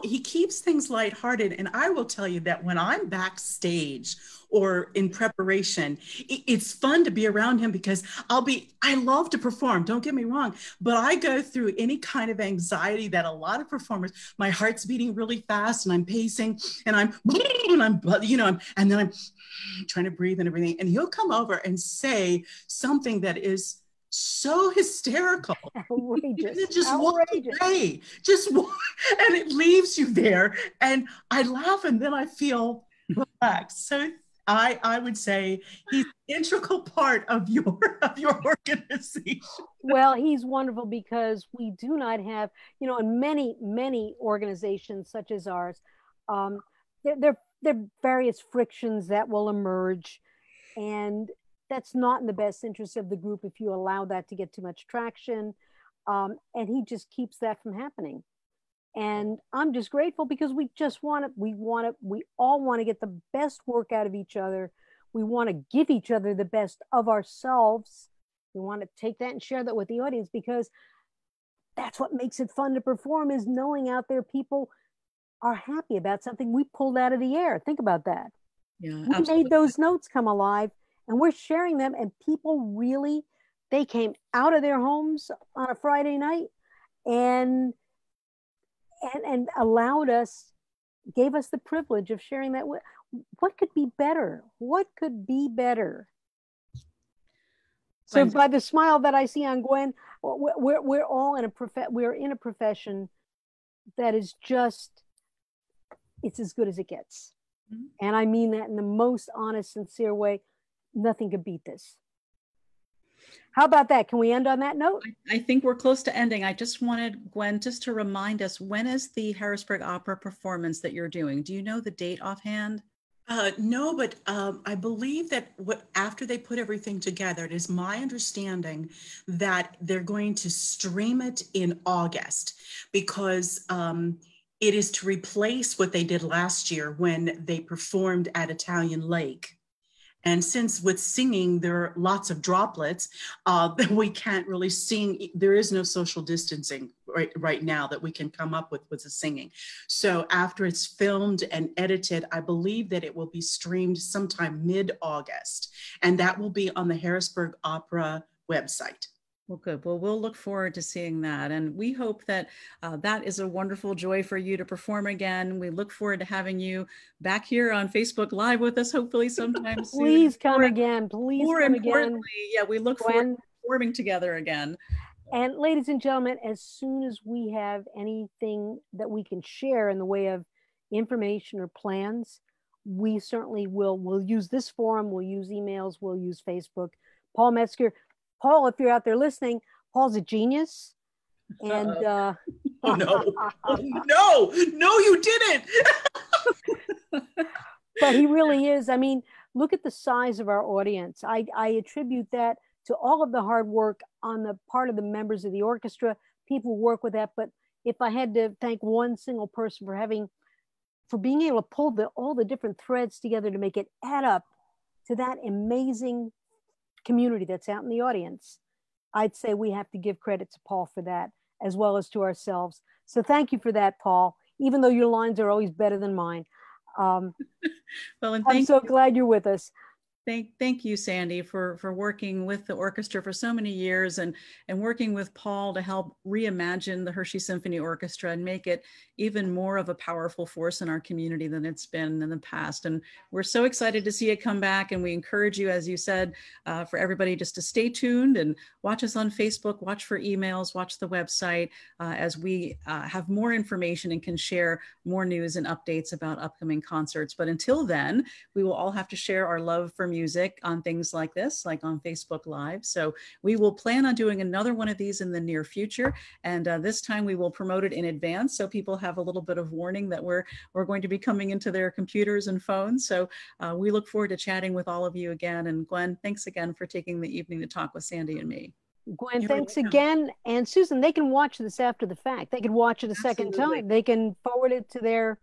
he keeps things lighthearted, and I will tell you that when I'm backstage or in preparation, it's fun to be around him because I love to perform, don't get me wrong, but I go through any kind of anxiety that a lot of performers, my heart's beating really fast and I'm pacing and I'm you know, and then I'm trying to breathe and everything, and he'll come over and say something that is so hysterical. Outrageous. And just walk away. And it leaves you there. And I laugh and then I feel relaxed. So I would say he's an integral part of your organization. Well, he's wonderful because we do not have, you know, in many organizations such as ours, there are various frictions that will emerge, and that's not in the best interest of the group if you allow that to get too much traction. And he just keeps that from happening. And I'm just grateful because we all want to get the best work out of each other. We want to give each other the best of ourselves. We want to take that and share that with the audience because that's what makes it fun to perform, is knowing out there people are happy about something we pulled out of the air. Think about that. Yeah, we made those notes come alive. And we're sharing them, and people really, they came out of their homes on a Friday night and allowed us, gave us the privilege of sharing that. What could be better? What could be better? So by the smile that I see on Gwen, we're all in a profession that is just, it's as good as it gets. Mm-hmm. And I mean that in the most honest, sincere way. Nothing could beat this. How about that? Can we end on that note? I think we're close to ending. I just wanted Gwen just to remind us, when is the Harrisburg Opera performance that you're doing? Do you know the date offhand? No, but I believe that after they put everything together, it is my understanding that they're going to stream it in August because it is to replace what they did last year when they performed at Italian Lake. And since with singing, there are lots of droplets, we can't really sing. There is no social distancing right now that we can come up with the singing. So after it's filmed and edited, I believe that it will be streamed sometime mid-August. And that will be on the Harrisburg Opera website. Well, good. Well, we'll look forward to seeing that. And we hope that that is a wonderful joy for you to perform again. We look forward to having you back here on Facebook Live with us, hopefully sometime soon. Please come again. Please come again. Yeah, we look forward to performing together again. And ladies and gentlemen, as soon as we have anything that we can share in the way of information or plans, we certainly will. We'll use this forum. We'll use emails. We'll use Facebook. Paul Metzger. Paul, if you're out there listening, Paul's a genius. And oh no, oh, no, you didn't. But he really is. I mean, look at the size of our audience. I attribute that to all of the hard work on the part of the members of the orchestra. People work with that. But if I had to thank one single person for being able to pull all the different threads together to make it add up to that amazing community that's out in the audience, I'd say we have to give credit to Paul for that, as well as to ourselves. So thank you for that, Paul, even though your lines are always better than mine. Well, and I'm so glad you're with us. Thank you, Sandy, for working with the orchestra for so many years and working with Paul to help reimagine the Hershey Symphony Orchestra and make it even more of a powerful force in our community than it's been in the past. And we're so excited to see it come back. And we encourage you, as you said, for everybody just to stay tuned and watch us on Facebook, watch for emails, watch the website as we have more information and can share more news and updates about upcoming concerts. But until then, we will all have to share our love for music on things like this, like on Facebook Live. So we will plan on doing another one of these in the near future. And this time we will promote it in advance so people have a little bit of warning that we're going to be coming into their computers and phones. So we look forward to chatting with all of you again. And Gwen, thanks again for taking the evening to talk with Sandy and me. Gwen, thanks again. And Susan, they can watch this after the fact. They can watch it a second time. They can forward it to their,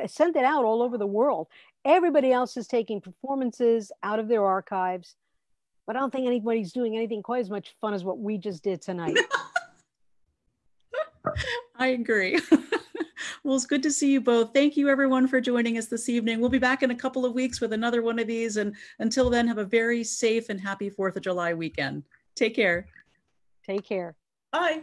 send it out all over the world. Everybody else is taking performances out of their archives, but I don't think anybody's doing anything quite as much fun as what we just did tonight. I agree. Well, it's good to see you both. Thank you, everyone, for joining us this evening. We'll be back in a couple of weeks with another one of these. And until then, have a very safe and happy 4th of July weekend. Take care. Take care. Bye.